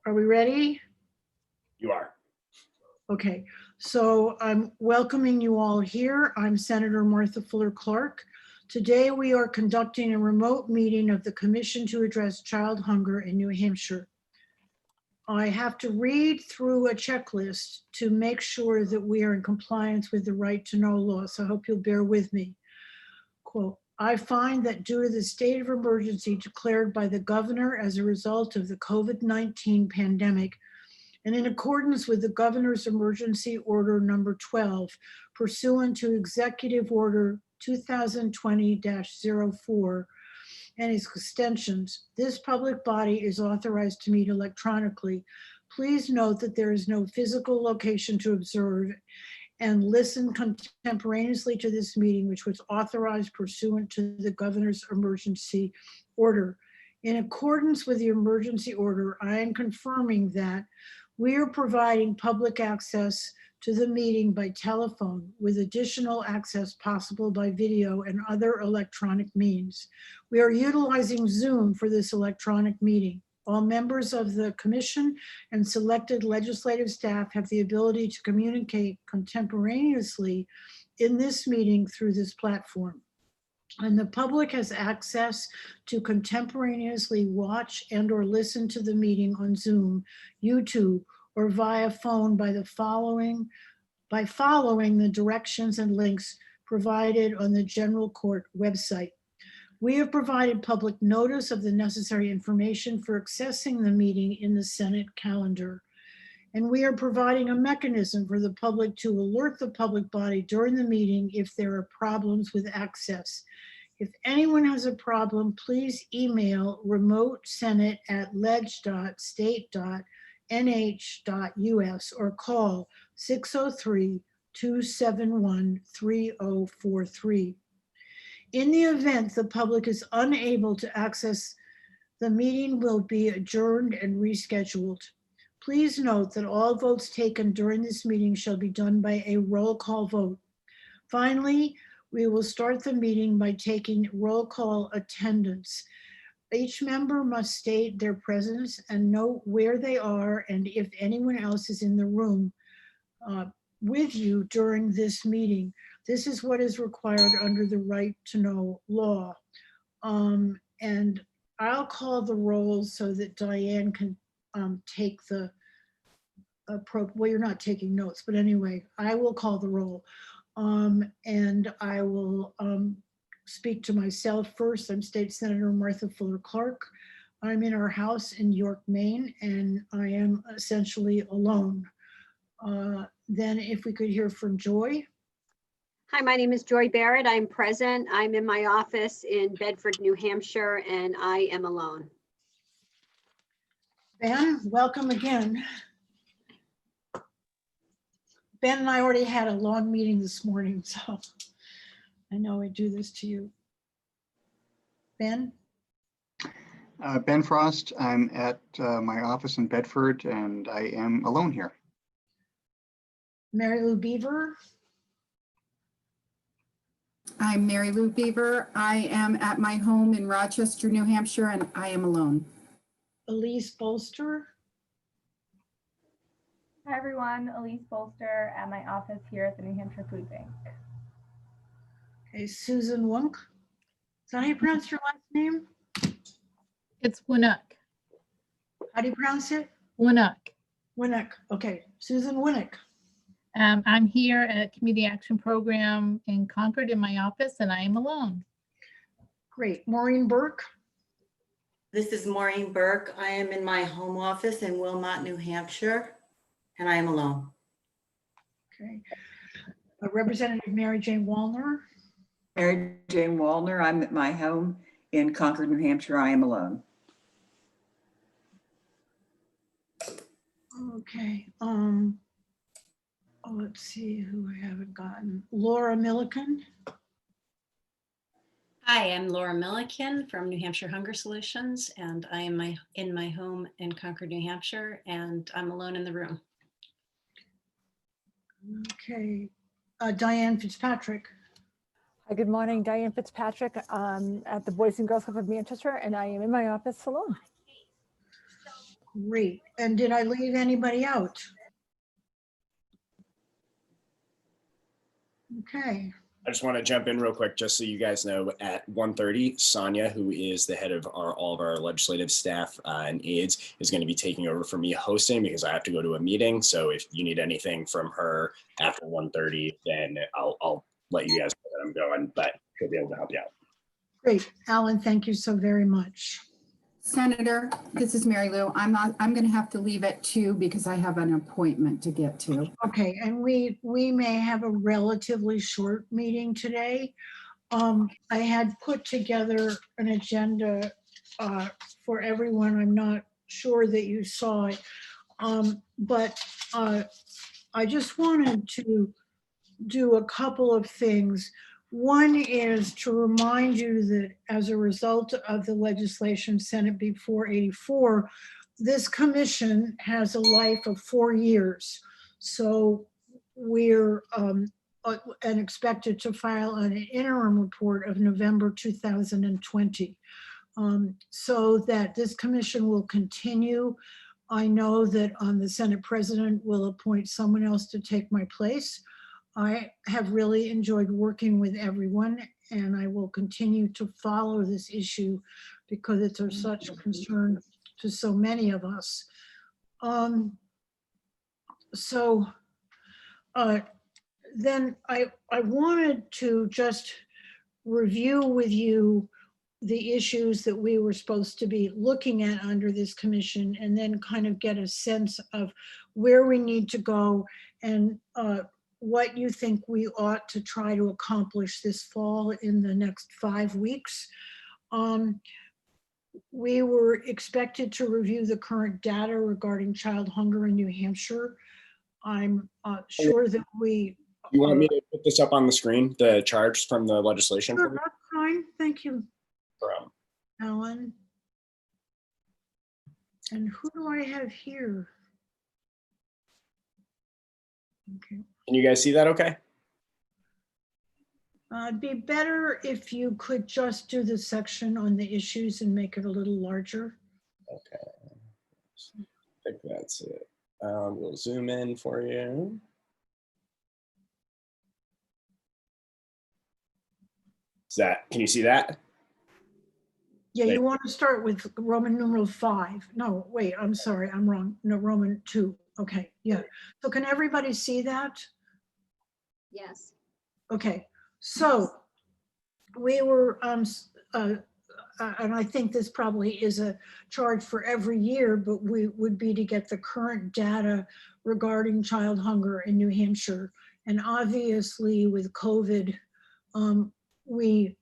Are we ready? You are. Okay, so I'm welcoming you all here. I'm Senator Martha Fuller Clark. Today we are conducting a remote meeting of the Commission to Address Child Hunger in New Hampshire. I have to read through a checklist to make sure that we are in compliance with the right to know law, so I hope you'll bear with me. Quote, I find that due to the state of emergency declared by the governor as a result of the COVID-19 pandemic, and in accordance with the governor's emergency order number 12, pursuant to Executive Order 2020-04 and its extensions, this public body is authorized to meet electronically. Please note that there is no physical location to observe and listen contemporaneously to this meeting, which was authorized pursuant to the governor's emergency order. In accordance with the emergency order, I am confirming that we are providing public access to the meeting by telephone with additional access possible by video and other electronic means. We are utilizing Zoom for this electronic meeting. All members of the commission and selected legislative staff have the ability to communicate contemporaneously in this meeting through this platform. And the public has access to contemporaneously watch and or listen to the meeting on Zoom, YouTube, or via phone by following the directions and links provided on the General Court website. We have provided public notice of the necessary information for accessing the meeting in the Senate calendar. And we are providing a mechanism for the public to alert the public body during the meeting if there are problems with access. If anyone has a problem, please email remotesenate@ledge.state.nh.us or call 603-271-3043. In the event the public is unable to access, the meeting will be adjourned and rescheduled. Please note that all votes taken during this meeting shall be done by a roll call vote. Finally, we will start the meeting by taking roll call attendance. Each member must state their presence and note where they are and if anyone else is in the room with you during this meeting. This is what is required under the right to know law. And I'll call the roll so that Diane can take the, well, you're not taking notes, but anyway, I will call the roll. And I will speak to myself first. I'm State Senator Martha Fuller Clark. I'm in our house in York, Maine, and I am essentially alone. Then if we could hear from Joy. Hi, my name is Joy Barrett. I'm present. I'm in my office in Bedford, New Hampshire, and I am alone. Ben, welcome again. Ben and I already had a long meeting this morning, so I know I do this to you. Ben? Ben Frost. I'm at my office in Bedford, and I am alone here. Mary Lou Beaver? I'm Mary Lou Beaver. I am at my home in Rochester, New Hampshire, and I am alone. Elise Bolster? Hi everyone, Elise Bolster at my office here at the New Hampshire Food Bank. Okay, Susan Wunk. Is that how you pronounce your last name? It's Winnock. How do you pronounce it? Winnock. Winnock. Okay, Susan Winnock. I'm here at Community Action Program in Concord in my office, and I am alone. Great. Maureen Burke. This is Maureen Burke. I am in my home office in Wilmot, New Hampshire, and I am alone. Okay. Representative Mary Jane Wallner. Mary Jane Wallner. I'm at my home in Concord, New Hampshire. I am alone. Okay. Let's see who I haven't gotten. Laura Milliken. Hi, I'm Laura Milliken from New Hampshire Hunger Solutions, and I am in my home in Concord, New Hampshire, and I'm alone in the room. Okay. Diane Fitzpatrick. Hi, good morning. Diane Fitzpatrick at the Boys and Girls Club of Manchester, and I am in my office alone. Great. And did I leave anybody out? Okay. I just want to jump in real quick, just so you guys know, at 1:30, Sonia, who is the head of all of our legislative staff and aides, is going to be taking over for me hosting because I have to go to a meeting. So if you need anything from her after 1:30, then I'll let you guys know that I'm going, but she'll be able to help you out. Great. Alan, thank you so very much. Senator, this is Mary Lou. I'm going to have to leave at 2 because I have an appointment to get to. Okay, and we may have a relatively short meeting today. I had put together an agenda for everyone. I'm not sure that you saw it. But I just wanted to do a couple of things. One is to remind you that as a result of the legislation Senate Bill 484, this commission has a life of 4 years. So we're and expected to file an interim report of November 2020. So that this commission will continue. I know that the Senate President will appoint someone else to take my place. I have really enjoyed working with everyone, and I will continue to follow this issue because it's of such concern to so many of us. Then I wanted to just review with you the issues that we were supposed to be looking at under this commission, and then kind of get a sense of where we need to go and what you think we ought to try to accomplish this fall in the next 5 weeks. We were expected to review the current data regarding child hunger in New Hampshire. I'm sure that we... You want me to put this up on the screen, the charts from the legislation? Sure, that's fine. Thank you, From Alan. And who do I have here? Okay. Can you guys see that okay? It'd be better if you could just do the section on the issues and make it a little larger. Okay. I think that's it. We'll zoom in for you. Can you see that? Yeah, you want to start with Roman numeral 5. No, wait, I'm sorry, I'm wrong. No, Roman 2. Okay, yeah. So can everybody see that? Yes. Okay, so we were, and I think this probably is a charge for every year, but we would be to get the current data regarding child hunger in New Hampshire. And obviously with COVID, we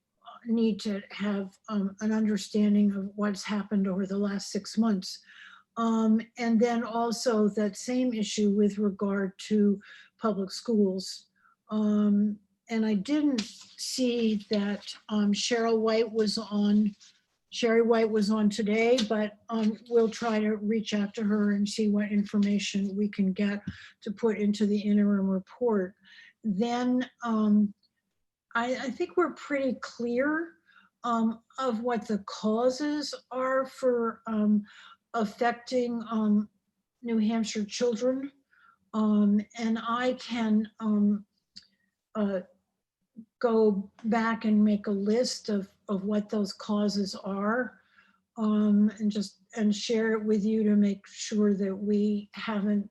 need to have an understanding of what's happened over the last 6 months. And then also that same issue with regard to public schools. And I didn't see that Sherry White was on today, but we'll try to reach out to her and see what information we can get to put into the interim report. Then I think we're pretty clear of what the causes are for affecting New Hampshire children. And I can go back and make a list of what those causes are and share it with you to make sure that we haven't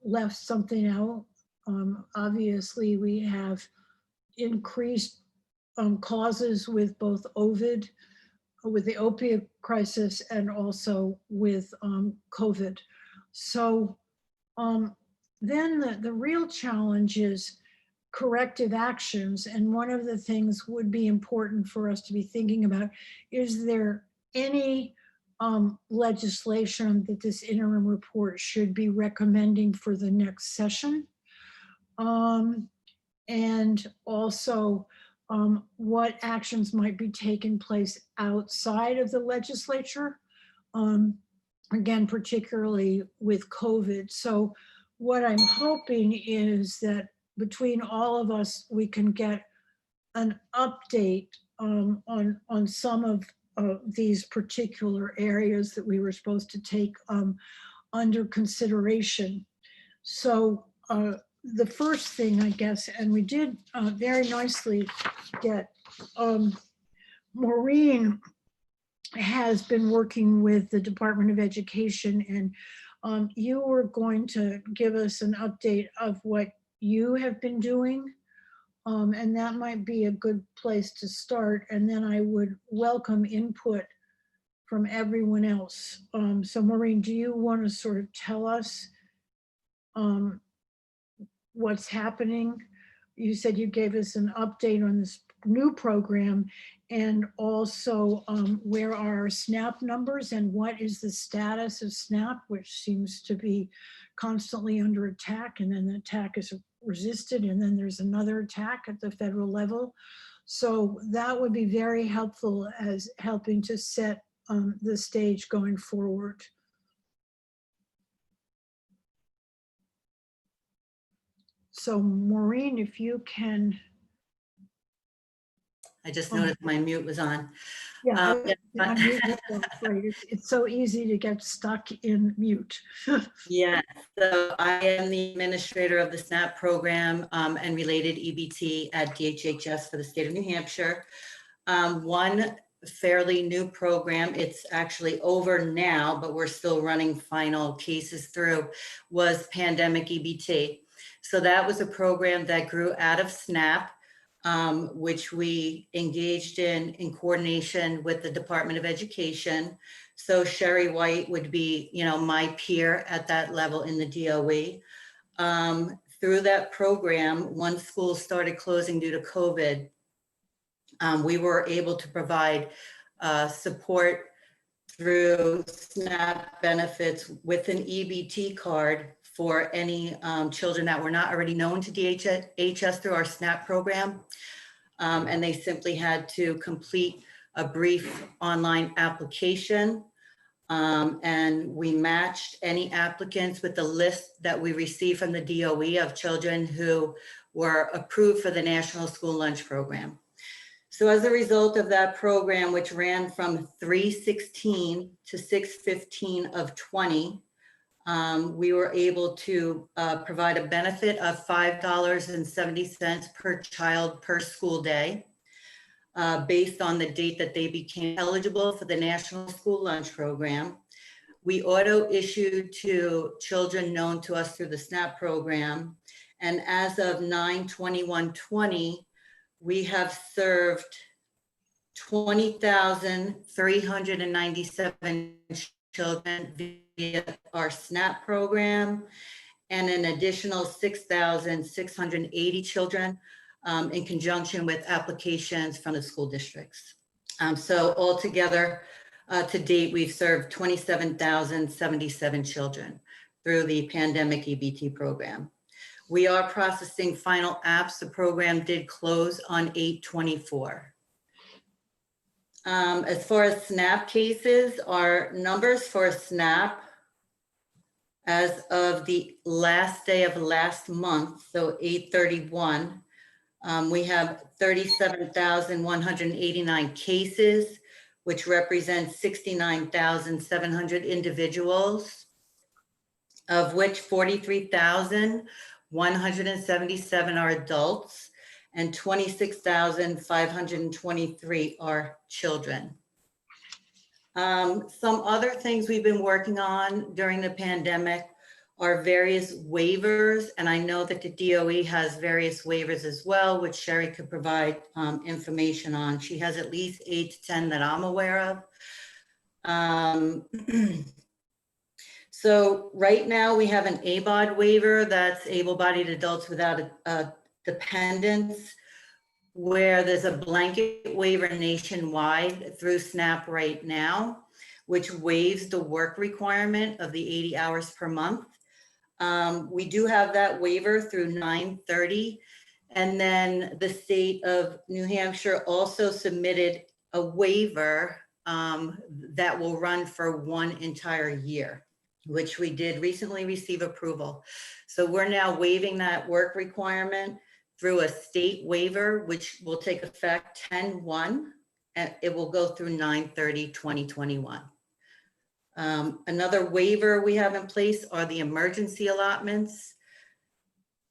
left something out. Obviously, we have increased causes with both with the opioid crisis and also with COVID. So then the real challenge is corrective actions. And one of the things would be important for us to be thinking about, is there any legislation that this interim report should be recommending for the next session? And also what actions might be taking place outside of the legislature, again, particularly with COVID. So what I'm hoping is that between all of us, we can get an update on some of these particular areas that we were supposed to take under consideration. So the first thing, I guess, and we did very nicely get, Maureen has been working with the Department of Education, and you were going to give us an update of what you have been doing. And that might be a good place to start. And then I would welcome input from everyone else. So Maureen, do you want to sort of tell us what's happening? You said you gave us an update on this new program, and also where are our SNAP numbers and what is the status of SNAP, which seems to be constantly under attack, and then the attack is resisted, and then there's another attack at the federal level. So that would be very helpful as helping to set the stage going forward. So Maureen, if you can. I just noticed my mute was on. Yeah, Yeah, it's so easy to get stuck in mute. yeah, so I am the administrator of the SNAP program and related EBT at DHHS for the state of New Hampshire. One fairly new program, it's actually over now, but we're still running final cases through, was pandemic EBT. So that was a program that grew out of SNAP, which we engaged in coordination with the Department of Education. So Sherry White would be, my peer at that level in the DOE. Through that program, once schools started closing due to COVID, we were able to provide support through SNAP benefits with an EBT card for any children that were not already known to DHHS through our SNAP program. And they simply had to complete a brief online application. And we matched any applicants with the list that we received from the DOE of children who were approved for the National School Lunch Program. So as a result of that program, which ran from 3/16 to 6/15 of 20, we were able to provide a benefit of $5.70 per child per school day, based on the date that they became eligible for the National School Lunch Program. We auto issued to children known to us through the SNAP program. And as of 9/21/20, we have served 20,397 children via our SNAP program, and an additional 6,680 children in conjunction with applications from the school districts. So altogether, to date, we've served 27,077 children through the pandemic EBT program. We are processing final apps. The program did close on 8/24. As far as SNAP cases, our numbers for SNAP as of the last day of last month, so 8/31, we have 37,189 cases, which represents 69,700 individuals, of which 43,177 are adults and 26,523 are children. Some other things we've been working on during the pandemic are various waivers, and I know that the DOE has various waivers as well, which Sherry could provide information on. She has at least 8 to 10 that I'm aware of. So right now we have an ABOD waiver, that's able-bodied adults without a dependents, where there's a blanket waiver nationwide through SNAP right now, which waives the work requirement of the 80 hours per month. We do have that waiver through 9/30. And then the state of New Hampshire also submitted a waiver that will run for 1 entire year, which we did recently receive approval. So we're now waiving that work requirement through a state waiver, which will take effect 10/1. it will go through 9/30/2021. Another waiver we have in place are the emergency allotments.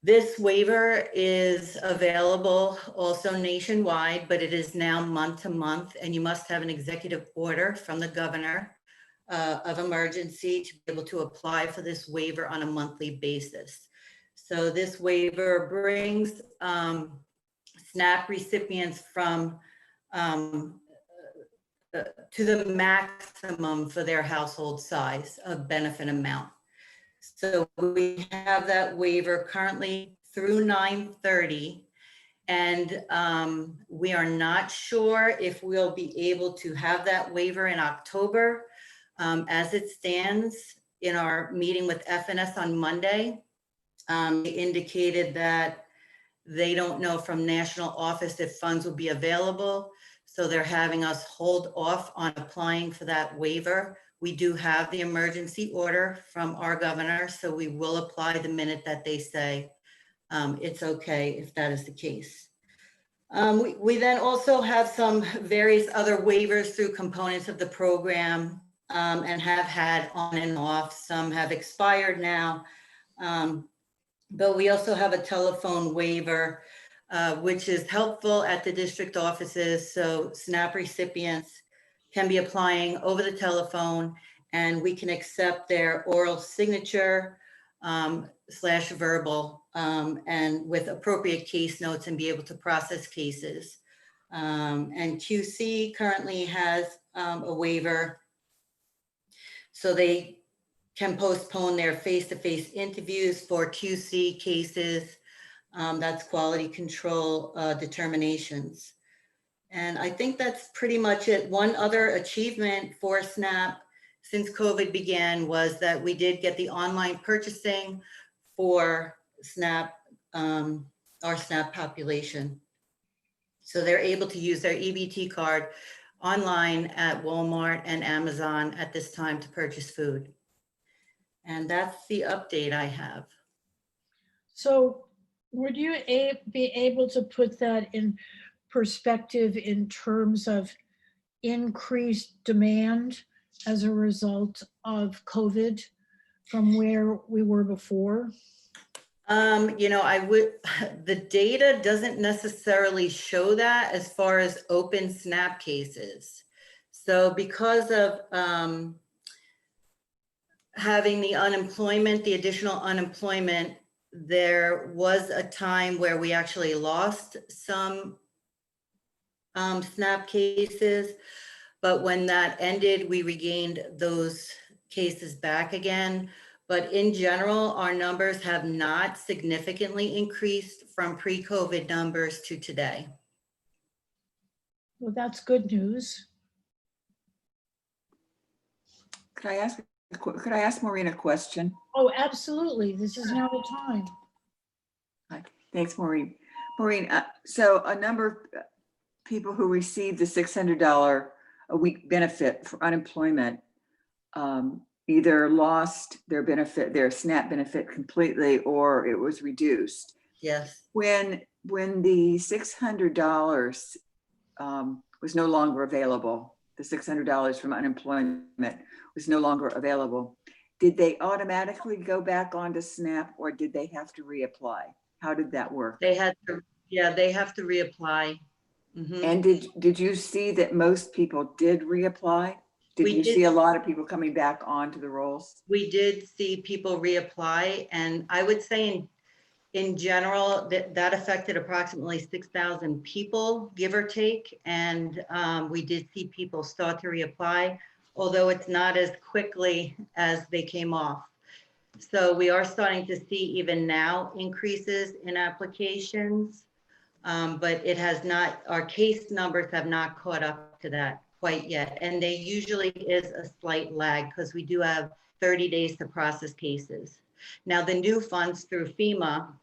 This waiver is available also nationwide, but it is now month to month, and you must have an executive order from the governor of emergency to be able to apply for this waiver on a monthly basis. So this waiver brings SNAP recipients from to the maximum for their household size of benefit amount. So we have that waiver currently through 9/30, and we are not sure if we'll be able to have that waiver in October. As it stands in our meeting with FNS on Monday, they indicated that they don't know from national office if funds will be available. So they're having us hold off on applying for that waiver. We do have the emergency order from our governor, so we will apply the minute that they say it's okay if that is the case. We then also have some various other waivers through components of the program and have had on and off. Some have expired now, but we also have a telephone waiver, which is helpful at the district offices. So SNAP recipients can be applying over the telephone, and we can accept their oral signature / verbal and with appropriate case notes and be able to process cases. And QC currently has a waiver, so they can postpone their face-to-face interviews for QC cases. That's quality control determinations. And I think that's pretty much it. One other achievement for SNAP since COVID began was that we did get the online purchasing for SNAP, our SNAP population. So they're able to use their EBT card online at Walmart and Amazon at this time to purchase food. And that's the update I have. So would you be able to put that in perspective in terms of increased demand as a result of COVID from where we were before? You know, the data doesn't necessarily show that as far as open SNAP cases. So because of having the unemployment, the additional unemployment, there was a time where we actually lost some SNAP cases, but when that ended, we regained those cases back again. But in general, our numbers have not significantly increased from pre-COVID numbers to today. Well, that's good news. Could I ask Maureen a question? Oh, absolutely. This is now the time. Hi. Thanks, Maureen. Maureen, so a number of people who received the $600 a week benefit for unemployment either lost their benefit, their SNAP benefit completely, or it was reduced. Yes. When the $600 was no longer available, the $600 from unemployment was no longer available, did they automatically go back onto SNAP, or did they have to reapply? How did that work? They had to, yeah, they have to reapply. Mm-hmm. And did you see that most people did reapply? Did you see a lot of people coming back onto the rolls? We did see people reapply, and I would say in general that affected approximately 6,000 people, give or take. And we did see people start to reapply, although it's not as quickly as they came off. So we are starting to see even now increases in applications, but it has not, our case numbers have not caught up to that quite yet. And there usually is a slight lag because we do have 30 days to process cases. Now, the new funds through FEMA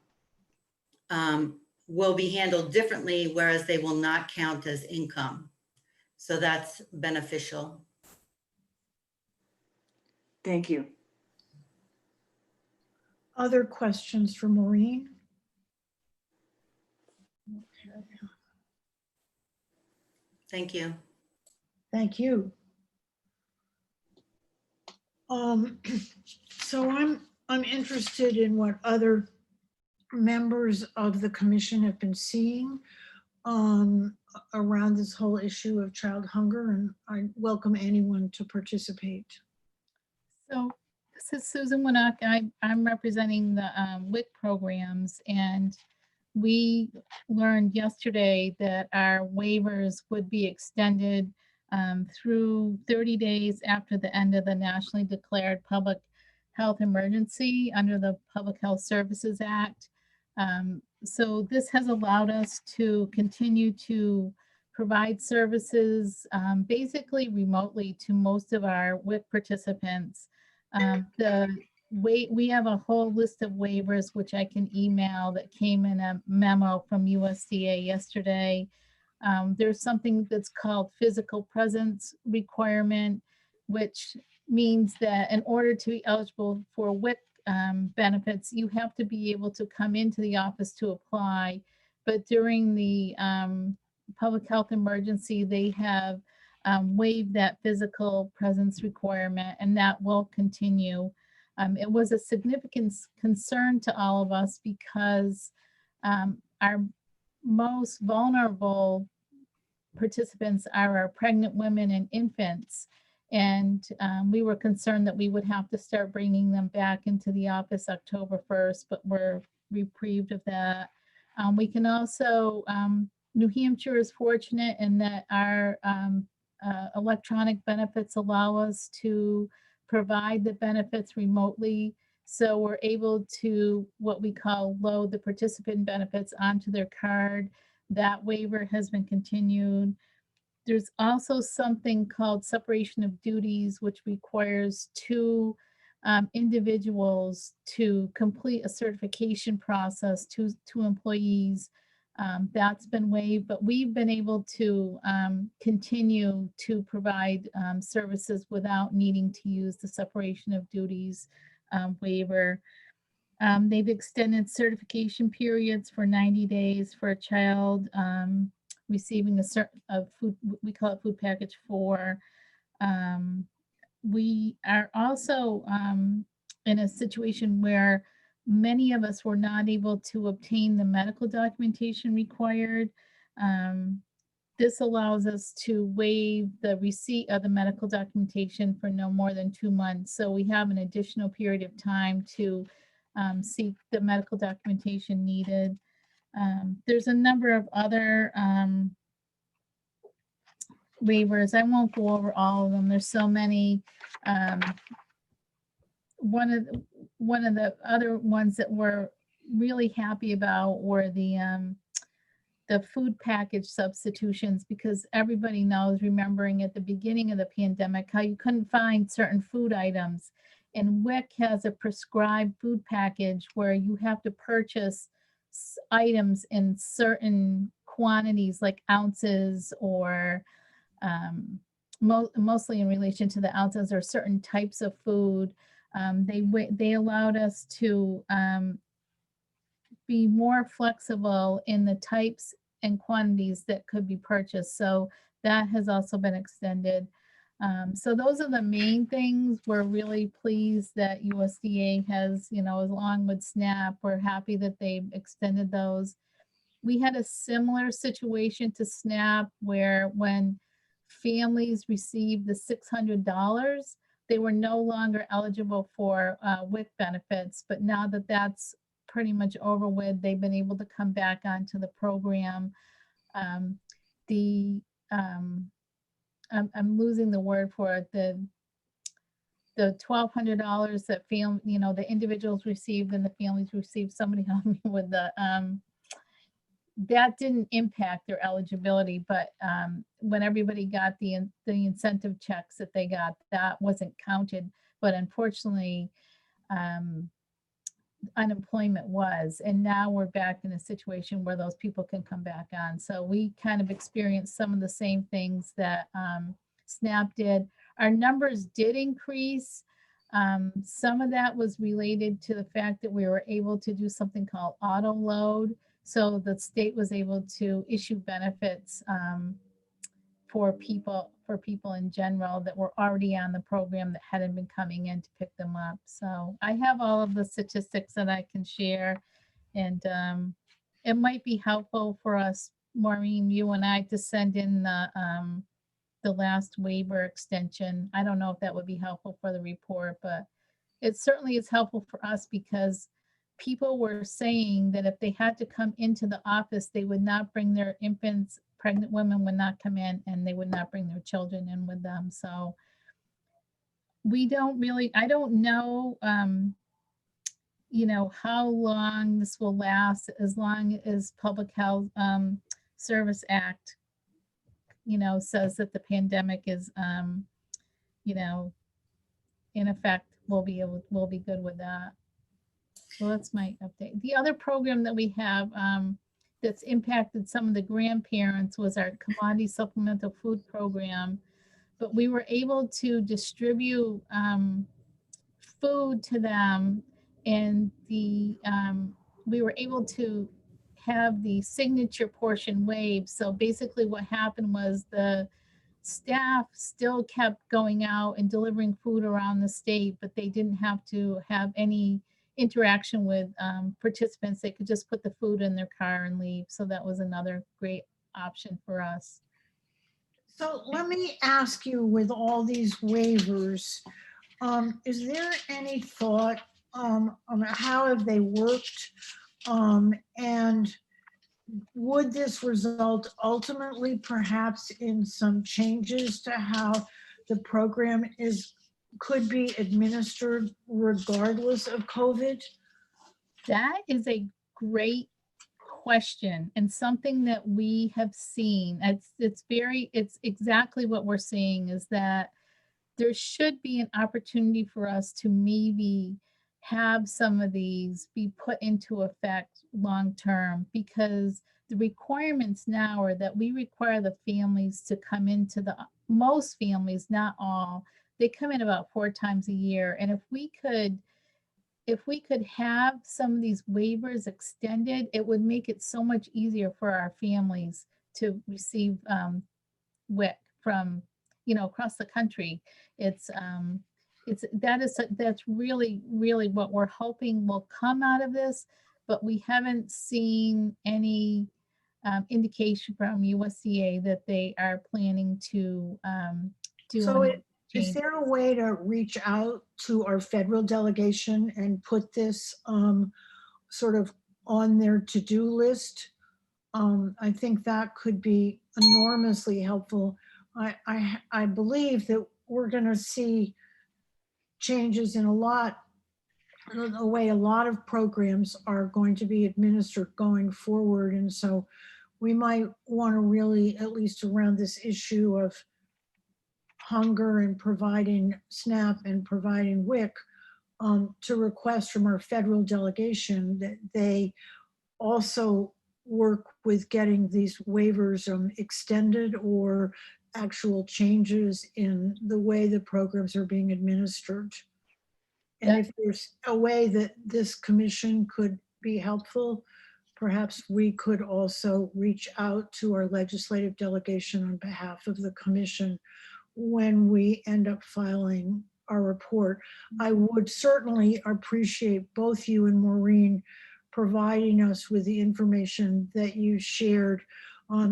will be handled differently, whereas they will not count as income. So that's beneficial. Thank you. Other questions for Maureen? Okay. Thank you. Thank you. So I'm interested in what other members of the commission have been seeing around this whole issue of child hunger, and I welcome anyone to participate. So this is Susan Winnock. I'm representing the WIC programs, and we learned yesterday that our waivers would be extended through 30 days after the end of the nationally declared public health emergency under the Public Health Services Act. So this has allowed us to continue to provide services basically remotely to most of our WIC participants. We have a whole list of waivers, which I can email, that came in a memo from USDA yesterday. There's something that's called physical presence requirement, which means that in order to be eligible for WIC benefits, you have to be able to come into the office to apply. But during the public health emergency, they have waived that physical presence requirement, and that will continue. It was a significant concern to all of us because our most vulnerable participants are our pregnant women and infants. And we were concerned that we would have to start bringing them back into the office October 1st, but we're reprieved of that. We can also, New Hampshire is fortunate in that our electronic benefits allow us to provide the benefits remotely. So we're able to, what we call, load the participant benefits onto their card. That waiver has been continued. There's also something called separation of duties, which requires two individuals to complete a certification process, two employees. That's been waived, but we've been able to continue to provide services without needing to use the separation of duties waiver. They've extended certification periods for 90 days for a child receiving a food, we call it food package 4. We are also in a situation where many of us were not able to obtain the medical documentation required. This allows us to waive the receipt of the medical documentation for no more than 2 months. So we have an additional period of time to seek the medical documentation needed. There's a number of other waivers. I won't go over all of them. There's so many. One of the other ones that we're really happy about were the food package substitutions, because everybody knows, remembering at the beginning of the pandemic, how you couldn't find certain food items. And WIC has a prescribed food package where you have to purchase items in certain quantities, like ounces, or mostly in relation to the ounces, or certain types of food. They allowed us to be more flexible in the types and quantities that could be purchased. So that has also been extended. So those are the main things. We're really pleased that USDA has, along with SNAP, we're happy that they've extended those. We had a similar situation to SNAP, where when families received the $600, they were no longer eligible for WIC benefits. But now that that's pretty much over with, they've been able to come back onto the program. I'm losing the word for it. The $1,200 that the individuals received and the families received, somebody help me with the, that didn't impact their eligibility, but when everybody got the incentive checks that they got, that wasn't counted. But unfortunately, unemployment was, and now we're back in a situation where those people can come back on. So we kind of experienced some of the same things that SNAP did. Our numbers did increase. Some of that was related to the fact that we were able to do something called auto load. So the state was able to issue benefits for people in general that were already on the program that hadn't been coming in to pick them up. So I have all of the statistics that I can share, and it might be helpful for us, Maureen, you and I, to send in the last waiver extension. I don't know if that would be helpful for the report, but it certainly is helpful for us because people were saying that if they had to come into the office, they would not bring their infants, pregnant women would not come in, and they would not bring their children in with them. So we don't really, I don't know, you know, how long this will last, as long as Public Health Service Act, you know, says that the pandemic is, you know, in effect. We'll be good with that. So that's my update. The other program that we have that's impacted some of the grandparents was our commodity supplemental food program. But we were able to distribute food to them, and we were able to have the signature portion waived. So basically what happened was the staff still kept going out and delivering food around the state, but they didn't have to have any interaction with participants. They could just put the food in their car and leave. So that was another great option for us. So let me ask you, with all these waivers, is there any thought on how have they worked? And would this result ultimately perhaps in some changes to how the program could be administered regardless of COVID? That is a great question, and something that we have seen. It's exactly what we're seeing, is that there should be an opportunity for us to maybe have some of these be put into effect long term, because the requirements now are that we require the families to come into most families, not all, they come in about 4 times a year. And if we could have some of these waivers extended, it would make it so much easier for our families to receive WIC from, you know, across the country. That's really what we're hoping will come out of this, but we haven't seen any indication from USDA that they are planning to do So any is change. there a way to reach out to our federal delegation and put this sort of on their to-do list? I think that could be enormously helpful. I believe that we're going to see changes in the way a lot of programs are going to be administered going forward. And so we might want to really, at least around this issue of hunger and providing SNAP and providing WIC, to request from our federal delegation that they also work with getting these waivers extended, or actual changes in the way the programs are being administered. And if there's a way that this commission could be helpful, perhaps we could also reach out to our legislative delegation on behalf of the commission when we end up filing our report. I would certainly appreciate both you and Maureen providing us with the information that you shared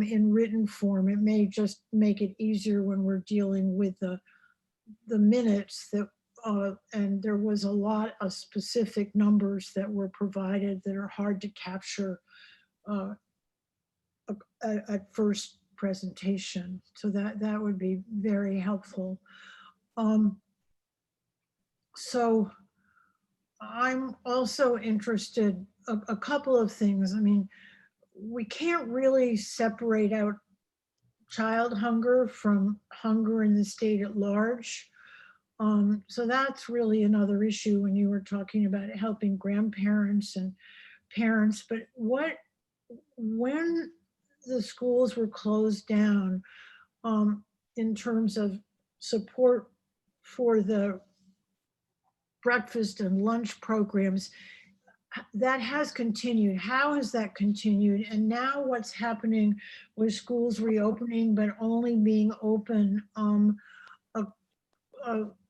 in written form. It may just make it easier when we're dealing with the minutes that and there was a lot of specific numbers that were provided that are hard to capture at first presentation. So that would be very helpful. So I'm also interested, a couple of things. I mean, we can't really separate out child hunger from hunger in the state at large. So that's really another issue when you were talking about helping grandparents and parents. But when the schools were closed down, in terms of support for the breakfast and lunch programs, that has continued. How has that continued? And now what's happening with schools reopening, but only being open, a,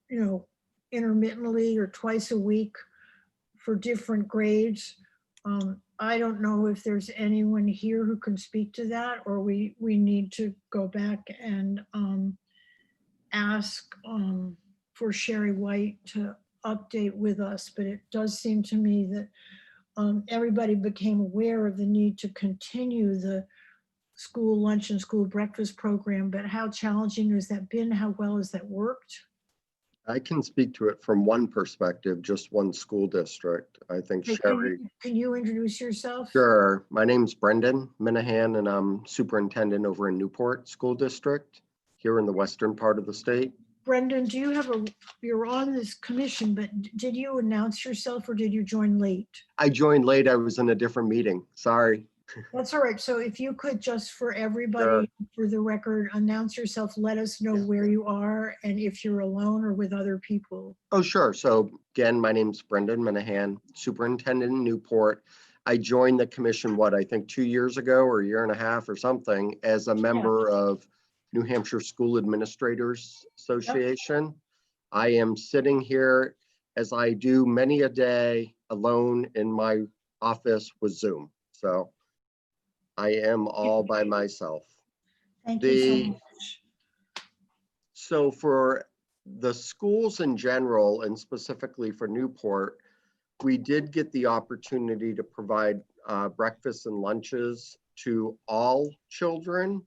you know, intermittently or twice a week for different grades? I don't know if there's anyone here who can speak to that, or we need to go back and ask for Sherry White to update with us. But it does seem to me that everybody became aware of the need to continue the school lunch and school breakfast program. But how challenging has that been? How well has that worked? I can speak to it from one perspective, just one school district. I think Okay, Sherry. can you introduce yourself? Sure. My name's Brendan Minahan, and I'm superintendent over in Newport School District here in the western part of the state. Brendan, do you have you're on this commission, but did you announce yourself or did you join late? I joined late. I was in a different meeting. Sorry. That's all right. So if you could just for everybody, Sure. for the record, announce yourself, let us know where you are and if you're alone or with other people. Oh, sure. So again, my name's Brendan Minahan, superintendent in Newport. I joined the commission, I think 2 years ago or a year and a half or something, as a member of New Hampshire School Administrators Association. I am sitting here as I do many a day alone in my office with Zoom. So I am all by myself. Thank you so much. So for the schools in general, and specifically for Newport, we did get the opportunity to provide breakfasts and lunches to all children.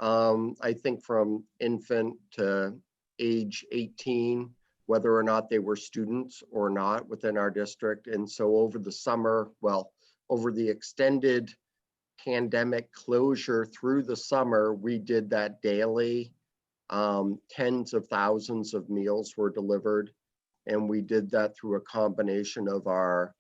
I think from infant to age 18, whether or not they were students or not within our district. And so over the summer, over the extended pandemic closure through the summer, we did that daily. Tens of thousands of meals were delivered. And we did that through a combination of our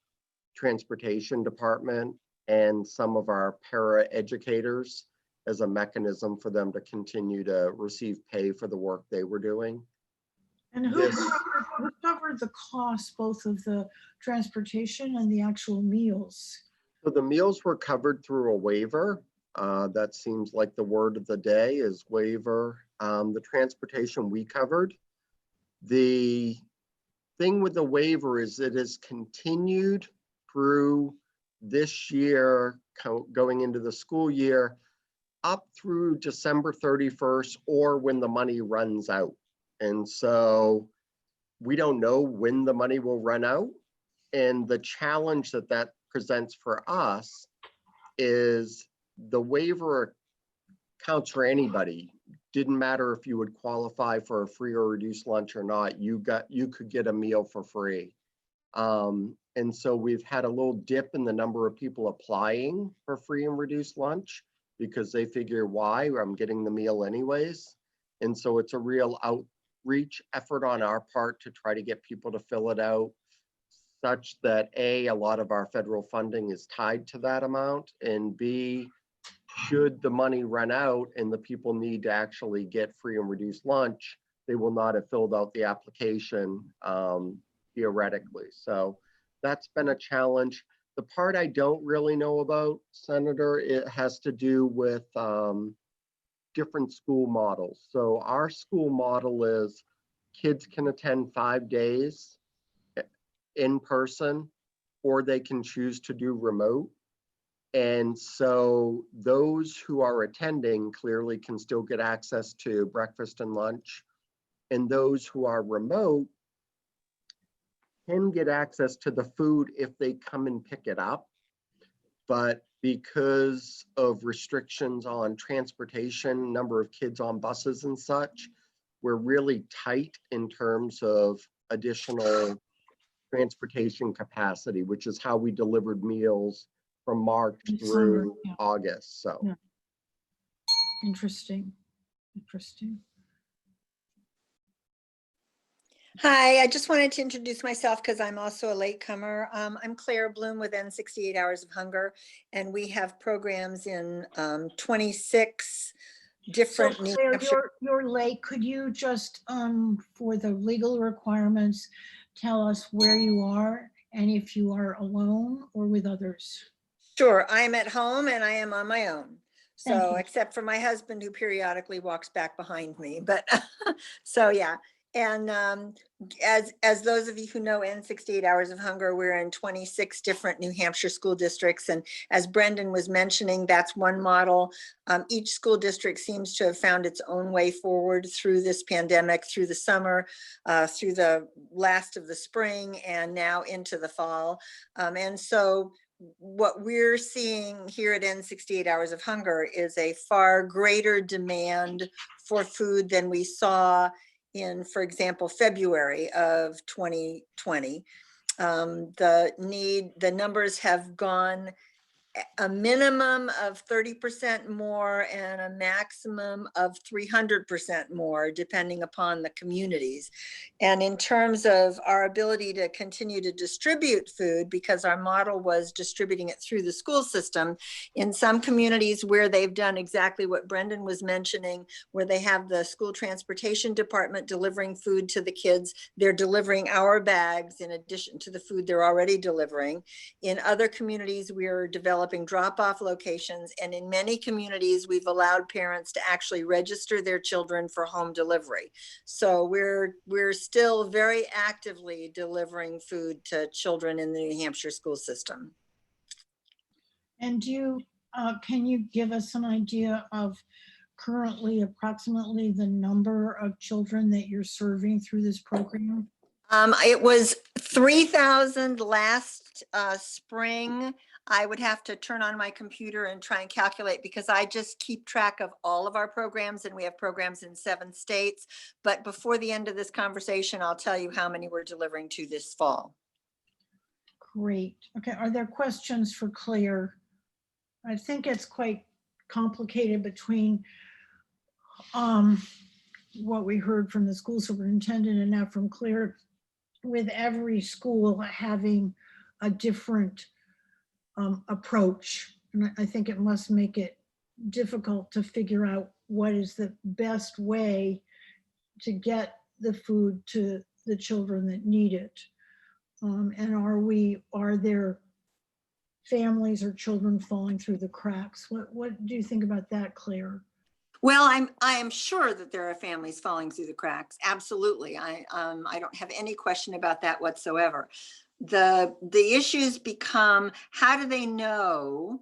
transportation department and some of our para educators as a mechanism for them to continue to receive pay for the work they were doing. And who covered the cost, both of the transportation and the actual meals? So the meals were covered through a waiver. That seems like the word of the day is waiver. The transportation we covered. The thing with the waiver is it has continued through this year, going into the school year, up through December 31st or when the money runs out. And so we don't know when the money will run out. And the challenge that presents for us is the waiver counts for anybody. Didn't matter if you would qualify for a free or reduced lunch or not, you could get a meal for free. And so we've had a little dip in the number of people applying for free and reduced lunch because they figure, why? I'm getting the meal anyways. And so it's a real outreach effort on our part to try to get people to fill it out such that A, a lot of our federal funding is tied to that amount, and B, should the money run out and the people need to actually get free and reduced lunch, they will not have filled out the application theoretically. So that's been a challenge. The part I don't really know about, Senator, it has to do with different school models. So our school model is kids can attend 5 days in person, or they can choose to do remote. And so those who are attending clearly can still get access to breakfast and lunch. And those who are remote can get access to the food if they come and pick it up. But because of restrictions on transportation, number of kids on buses and such, we're really tight in terms of additional transportation capacity, which is how we delivered meals from March through August. So interesting. Hi, I just wanted to introduce myself because I'm also a latecomer. I'm Claire Bloom with N68 Hours of Hunger, and we have programs in 26 different New Claire, Hampshire. you're late. Could you just, for the legal requirements, tell us where you are and if you are alone or with others. Sure, I'm at home and I am on my own. Thank So you. except for my husband who periodically walks back behind me, but so yeah. And as those of you who know N68 Hours of Hunger, we're in 26 different New Hampshire school districts. And as Brendan was mentioning, that's one model. Each school district seems to have found its own way forward through this pandemic, through the summer, through the last of the spring, and now into the fall. And so what we're seeing here at N68 Hours of Hunger is a far greater demand for food than we saw in, for example, February of 2020. The numbers have gone a minimum of 30% more and a maximum of 300% more, depending upon the communities. And in terms of our ability to continue to distribute food, because our model was distributing it through the school system, in some communities where they've done exactly what Brendan was mentioning, where they have the school transportation department delivering food to the kids, they're delivering our bags in addition to the food they're already delivering. In other communities, we're developing drop-off locations, and in many communities we've allowed parents to actually register their children for home delivery. So we're still very actively delivering food to children in the New Hampshire school system. And can you give us an idea of currently approximately the number of children that you're serving through this program? It was 3,000 last spring. I would have to turn on my computer and try and calculate because I just keep track of all of our programs, and we have programs in 7 states. But before the end of this conversation, I'll tell you how many we're delivering to this fall. Great. Okay, are there questions for Claire? I think it's quite complicated between what we heard from the school superintendent and now from Claire, with every school having a different approach. And I think it must make it difficult to figure out what is the best way to get the food to the children that need it. And are there families or children falling through the cracks? What do you think about that, Claire? Well, I am sure that there are families falling through the cracks. Absolutely. I don't have any question about that whatsoever. The issues become, how do they know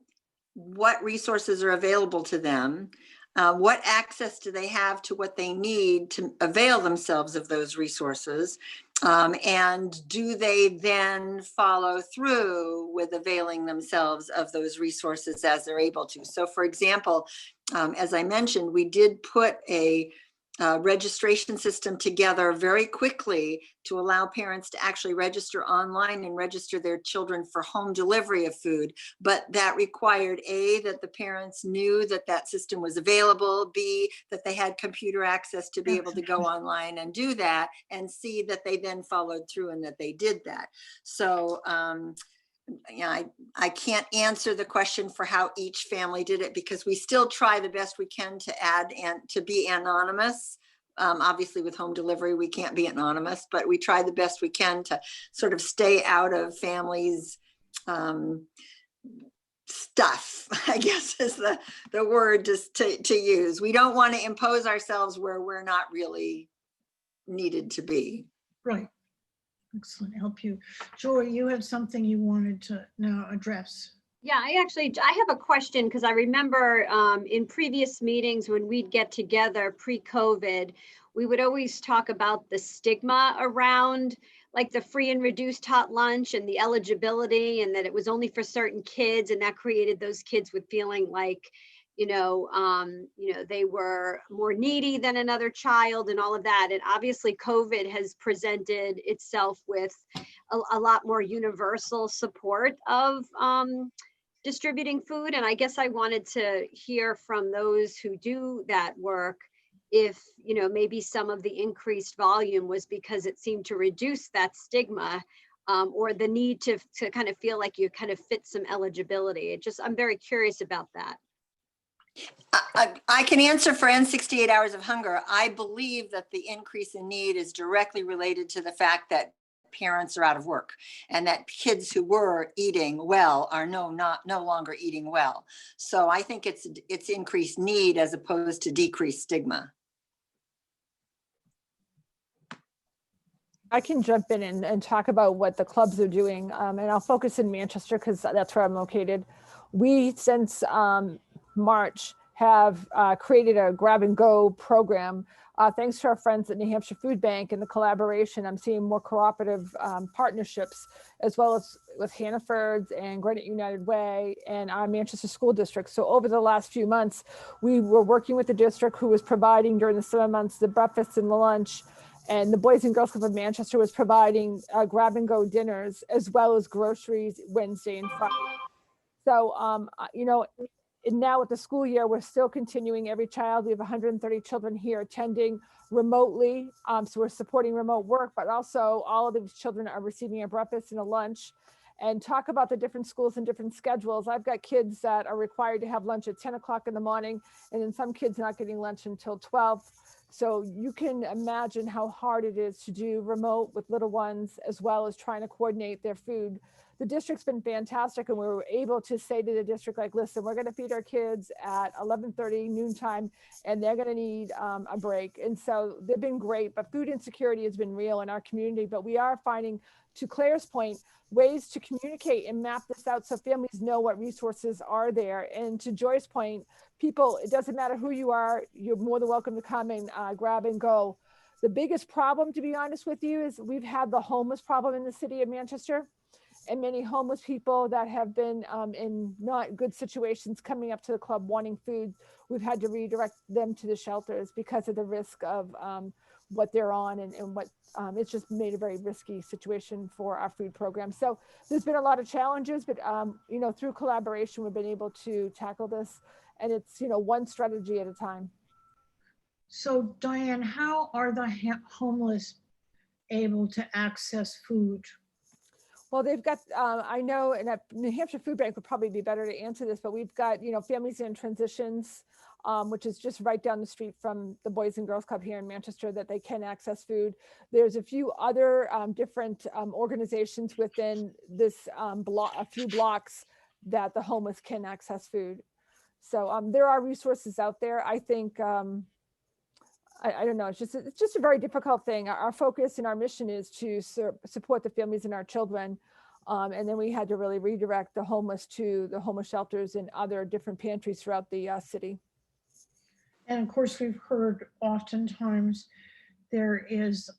what resources are available to them? What access do they have to what they need to avail themselves of those resources? And do they then follow through with availing themselves of those resources as they're able to? So for example, as I mentioned, we did put a registration system together very quickly to allow parents to actually register online and register their children for home delivery of food. But that required A, that the parents knew that that system was available, B, that they had computer access to be able to go online and do that, and C, that they then followed through and that they did that. So yeah, I can't answer the question for how each family did it because we still try the best we can to add and to be anonymous. Obviously with home delivery, we can't be anonymous, but we try the best we can to sort of stay out of families' stuff, I guess is the word just to use. We don't want to impose ourselves where we're not really needed to be. Right. Excellent. Help you. Joy, you have something you wanted to now address. Yeah, I have a question because I remember in previous meetings when we'd get together pre-COVID, we would always talk about the stigma around like the free and reduced hot lunch and the eligibility, and that it was only for certain kids, and that created those kids with feeling like, they were more needy than another child and all of that. And obviously COVID has presented itself with a lot more universal support of distributing food. And I guess I wanted to hear from those who do that work, if, maybe some of the increased volume was because it seemed to reduce that stigma, or the need to kind of feel like you kind of fit some eligibility. I'm very curious about that. I can answer for N68 Hours of Hunger. I believe that the increase in need is directly related to the fact that parents are out of work and that kids who were eating well are no longer eating well. So I think it's increased need as opposed to decreased stigma. I can jump in and talk about what the clubs are doing. And I'll focus in Manchester because that's where I'm located. We, since March, have created a grab and go program. Thanks to our friends at New Hampshire Food Bank and the collaboration, I'm seeing more cooperative partnerships, as well as with Hannaford's and Granite United Way and our Manchester School District. So over the last few months, we were working with the district who was providing during the summer months the breakfast and the lunch. And the Boys and Girls Club of Manchester was providing grab and go dinners as well as groceries Wednesday and Friday. So, you know, and now with the school year, we're still continuing every child. We have 130 children here attending remotely. So we're supporting remote work, but also all of these children are receiving a breakfast and a lunch. And talk about the different schools and different schedules. I've got kids that are required to have lunch at 10 o'clock in the morning, and then some kids not getting lunch until 12. So you can imagine how hard it is to do remote with little ones, as well as trying to coordinate their food. The district's been fantastic, and we were able to say to the district, like, listen, we're going to feed our kids at 11:30 noontime, and they're going to need a break. And so they've been great, but food insecurity has been real in our community. But we are finding, to Claire's point, ways to communicate and map this out so families know what resources are there. And to Joy's point, people, it doesn't matter who you are, you're more than welcome to come and grab and go. The biggest problem, to be honest with you, is we've had the homeless problem in the city of Manchester, and many homeless people that have been in not good situations coming up to the club wanting food. We've had to redirect them to the shelters because of the risk of what they're on, and what it's just made a very risky situation for our food program. So there's been a lot of challenges, but you know, through collaboration, we've been able to tackle this, and it's, you know, one strategy at a time. So Diane, how are the homeless able to access food? Well, they've got, I know, and New Hampshire Food Bank would probably be better to answer this, but we've got, you know, Families in Transitions, which is just right down the street from the Boys and Girls Club here in Manchester, that they can access food. There's a few other different organizations within this a few blocks that the homeless can access food. So there are resources out there. I think, I don't know, it's just a very difficult thing. Our focus and our mission is to support the families and our children. And then we had to really redirect the homeless to the homeless shelters and other different pantries throughout the city. And of course, we've heard oftentimes there is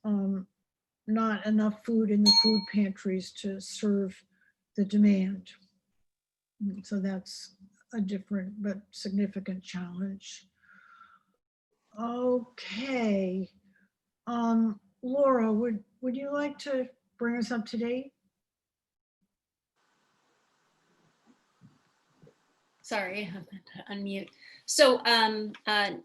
not enough food in the food pantries to serve the demand. So that's a different but significant challenge. Okay. Laura, would you like to bring us up to date? Sorry, I have to unmute. So I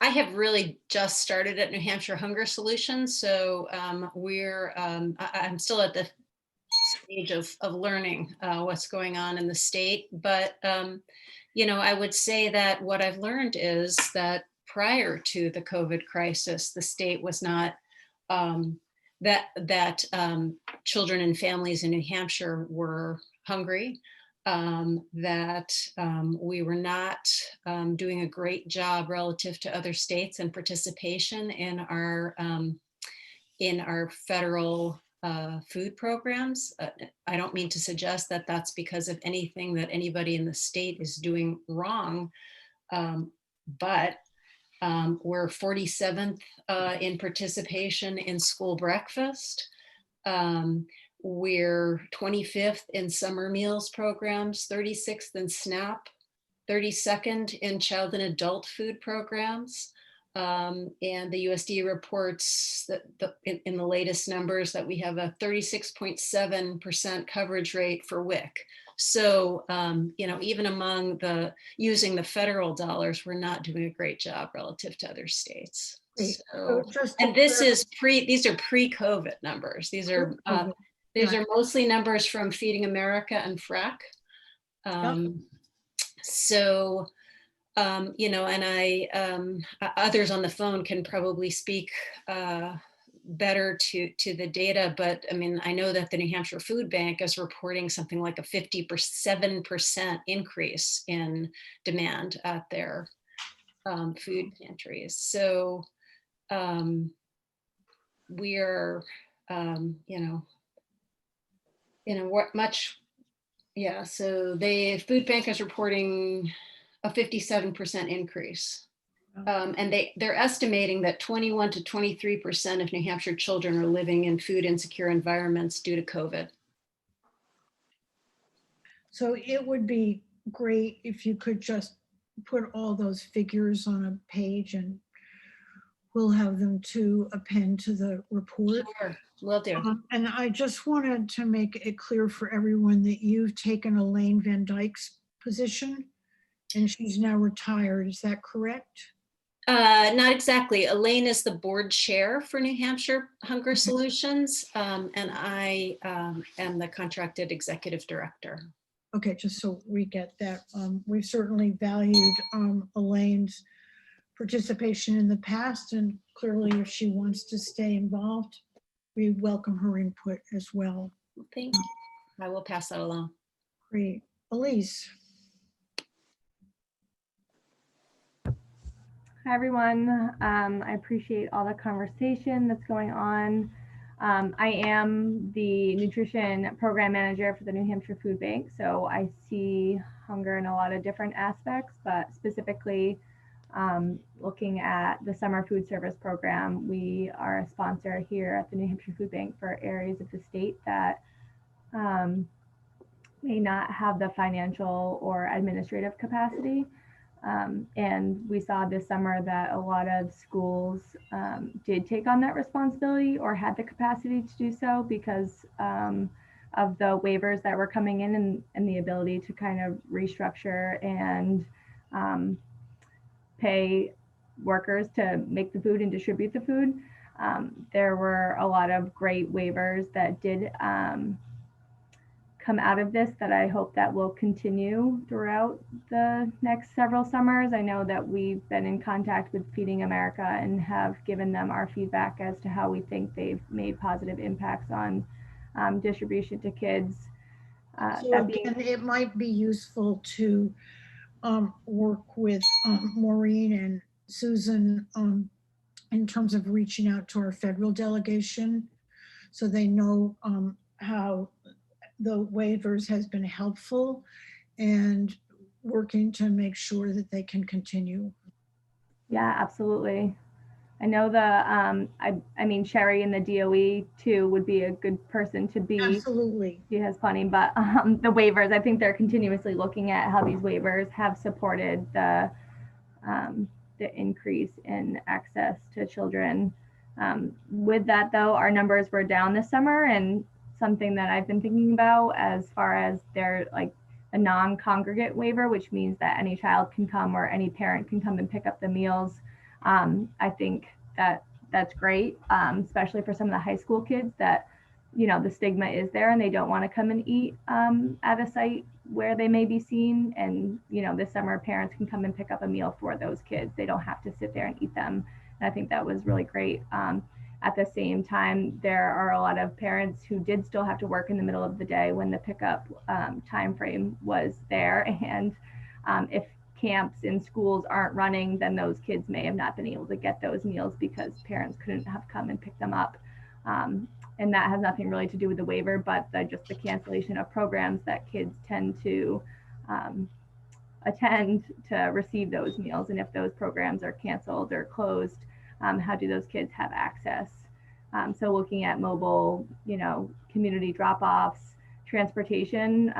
have really just started at New Hampshire Hunger Solutions. So I'm still at the stage of learning what's going on in the state. But, you know, I would say that what I've learned is that prior to the COVID crisis, the state was not, that children and families in New Hampshire were hungry, that we were not doing a great job relative to other states and participation in our federal food programs. I don't mean to suggest that that's because of anything that anybody in the state is doing wrong, but we're 47th in participation in school breakfast. We're 25th in summer meals programs, 36th in SNAP, 32nd in child and adult food programs. And the USDA reports that in the latest numbers that we have a 36.7% coverage rate for WIC. So, you know, even among using the federal dollars, we're not doing a great job relative to other states. So, and these are pre-COVID numbers. These are mostly numbers from Feeding America and FRAC. So, you know, and others on the phone can probably speak better to the data, but I mean, I know that the New Hampshire Food Bank is reporting something like a 57% increase in demand at their food pantries. So we're, what much, yeah. So the food bank is reporting a 57% increase. And they're estimating that 21 to 23% of New Hampshire children are living in food insecure environments due to COVID. So it would be great if you could just put all those figures on a page, and we'll have them to append to the report. Sure, will do. And I just wanted to make it clear for everyone that you've taken Elaine Van Dyke's position and she's now retired. Is that correct? Not exactly. Elaine is the board chair for New Hampshire Hunger Solutions, and I am the contracted executive director. Okay, just so we get that. We've certainly valued Elaine's participation in the past, and clearly if she wants to stay involved, we welcome her input as well. Thank you. I will pass that along. Great. Elise. Hi, everyone. I appreciate all the conversation that's going on. I am the nutrition program manager for the New Hampshire Food Bank, so I see hunger in a lot of different aspects, but specifically looking at the summer food service program. We are a sponsor here at the New Hampshire Food Bank for areas of the state that may not have the financial or administrative capacity. And we saw this summer that a lot of schools did take on that responsibility or had the capacity to do so because of the waivers that were coming in and the ability to kind of restructure and pay workers to make the food and distribute the food. There were a lot of great waivers that did come out of this that I hope that will continue throughout the next several summers. I know that we've been in contact with Feeding America and have given them our feedback as to how we think they've made positive impacts on distribution to kids. So again, it might be useful to work with Maureen and Susan in terms of reaching out to our federal delegation so they know how the waivers has been helpful and working to make sure that they can continue. Yeah, absolutely. I know the, I mean, Sherry in the DOE too would be a good person to be. Absolutely. She has plenty, but the waivers, I think they're continuously looking at how these waivers have supported the increase in access to children. With that though, our numbers were down this summer, and something that I've been thinking about as far as their like a non-congregate waiver, which means that any child can come or any parent can come and pick up the meals. I think that that's great, especially for some of the high school kids that, you know, the stigma is there and they don't want to come and eat at a site where they may be seen. And, you know, this summer parents can come and pick up a meal for those kids. They don't have to sit there and eat them. And I think that was really great. At the same time, there are a lot of parents who did still have to work in the middle of the day when the pickup time frame was there. And if camps in schools aren't running, then those kids may have not been able to get those meals because parents couldn't have come and pick them up. And that has nothing really to do with the waiver, but just the cancellation of programs that kids tend to attend to receive those meals. And if those programs are canceled or closed, how do those kids have access? So looking at mobile, you know, community drop-offs, transportation,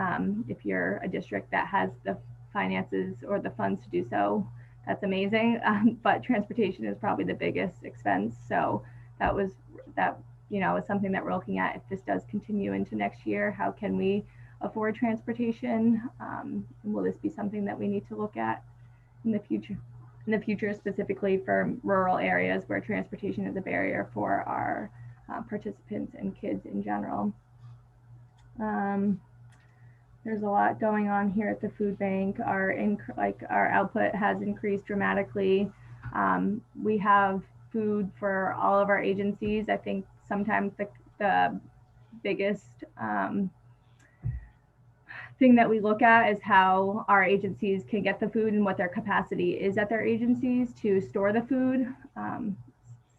if you're a district that has the finances or the funds to do so, that's amazing. But transportation is probably the biggest expense. So that, you know, is something that we're looking at. If this does continue into next year, how can we afford transportation? Will this be something that we need to look at in the future? In the future, specifically for rural areas where transportation is a barrier for our participants and kids in general. There's a lot going on here at the food bank. Our output has increased dramatically. We have food for all of our agencies. I think sometimes the biggest thing that we look at is how our agencies can get the food and what their capacity is at their agencies to store the food.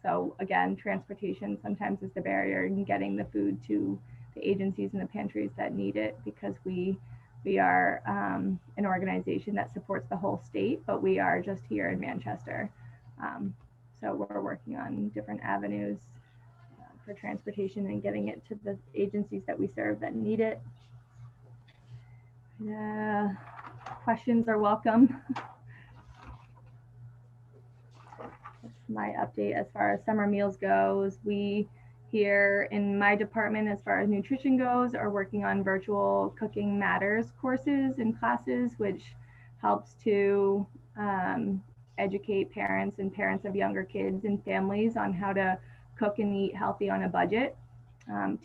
So again, transportation sometimes is the barrier in getting the food to the agencies and the pantries that need it, because we are an organization that supports the whole state, but we are just here in Manchester. So we're working on different avenues for transportation and getting it to the agencies that we serve that need it. Questions are welcome. That's my update as far as summer meals goes. We here in my department, as far as nutrition goes, are working on virtual Cooking Matters courses and classes, which helps to educate parents and parents of younger kids and families on how to cook and eat healthy on a budget.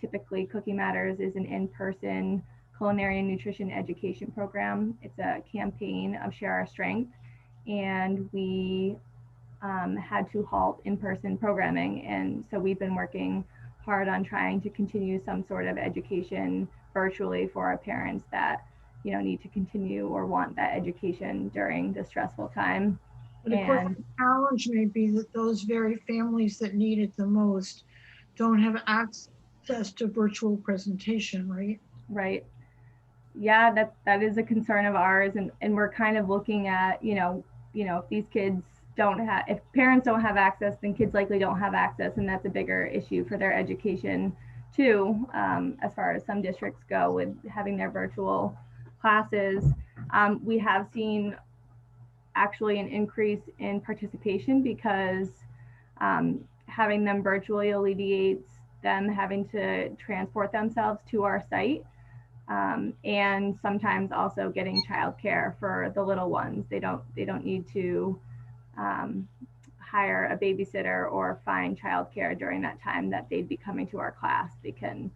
Typically, Cooking Matters is an in-person culinary and nutrition education program. It's a campaign of Share Our Strength, and we had to halt in-person programming. And so we've been working hard on trying to continue some sort of education virtually for our parents that, you know, need to continue or want that education during this stressful time. But of course, the challenge may be that those very families that need it the most don't have access to virtual presentation, right? Right. Yeah, that is a concern of ours, and we're kind of looking at, you know, if these kids don't have, if parents don't have access, then kids likely don't have access, and that's a bigger issue for their education too, as far as some districts go with having their virtual classes. We have seen actually an increase in participation because having them virtually alleviates them having to transport themselves to our site. And sometimes also getting childcare for the little ones. They don't need to hire a babysitter or find childcare during that time that they'd be coming to our class. They can,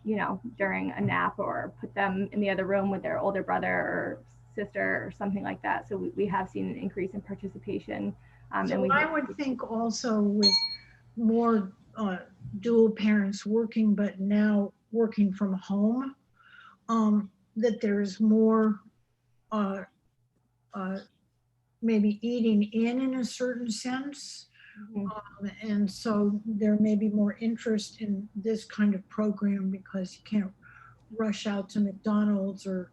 you know, during a nap, or put them in the other room with their older brother or sister or something like that. So we have seen an increase in participation. So I would think also with more dual parents working, but now working from home, that there's more maybe eating in a certain sense. And so there may be more interest in this kind of program because you can't rush out to McDonald's or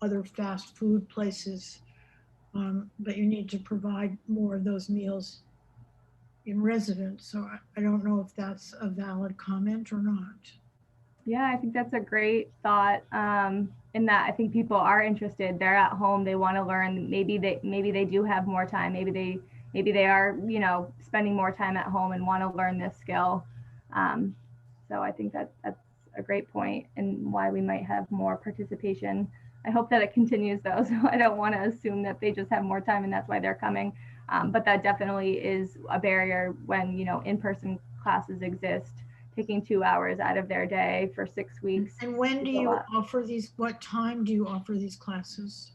other fast food places, but you need to provide more of those meals in residence. So I don't know if that's a valid comment or not. Yeah, I think that's a great thought. In that I think people are interested. They're at home. They want to learn. Maybe they do have more time. Maybe they are, you know, spending more time at home and want to learn this skill. So I think that's a great point, and why we might have more participation. I hope that it continues though. So I don't want to assume that they just have more time and that's why they're coming. But that definitely is a barrier when, you know, in-person classes exist. Taking 2 hours out of their day for 6 weeks. And when do you offer these, what time do you offer these classes?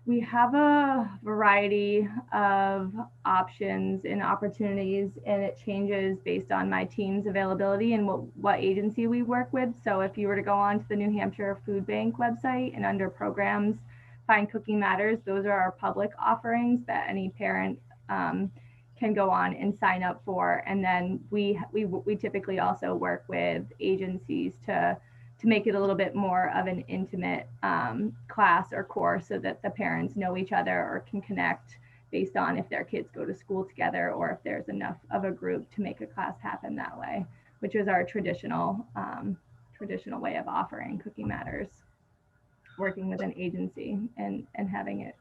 We have a variety of options and opportunities, and it changes based on my team's availability and what agency we work with. So if you were to go on to the New Hampshire Food Bank website and under programs, find Cooking Matters, those are our public offerings that any parent can go on and sign up for. And then we typically also work with agencies to make it a little bit more of an intimate class or course, so that the parents know each other or can connect based on if their kids go to school together, or if there's enough of a group to make a class happen that way, which is our traditional way of offering Cooking Matters, working with an agency and having it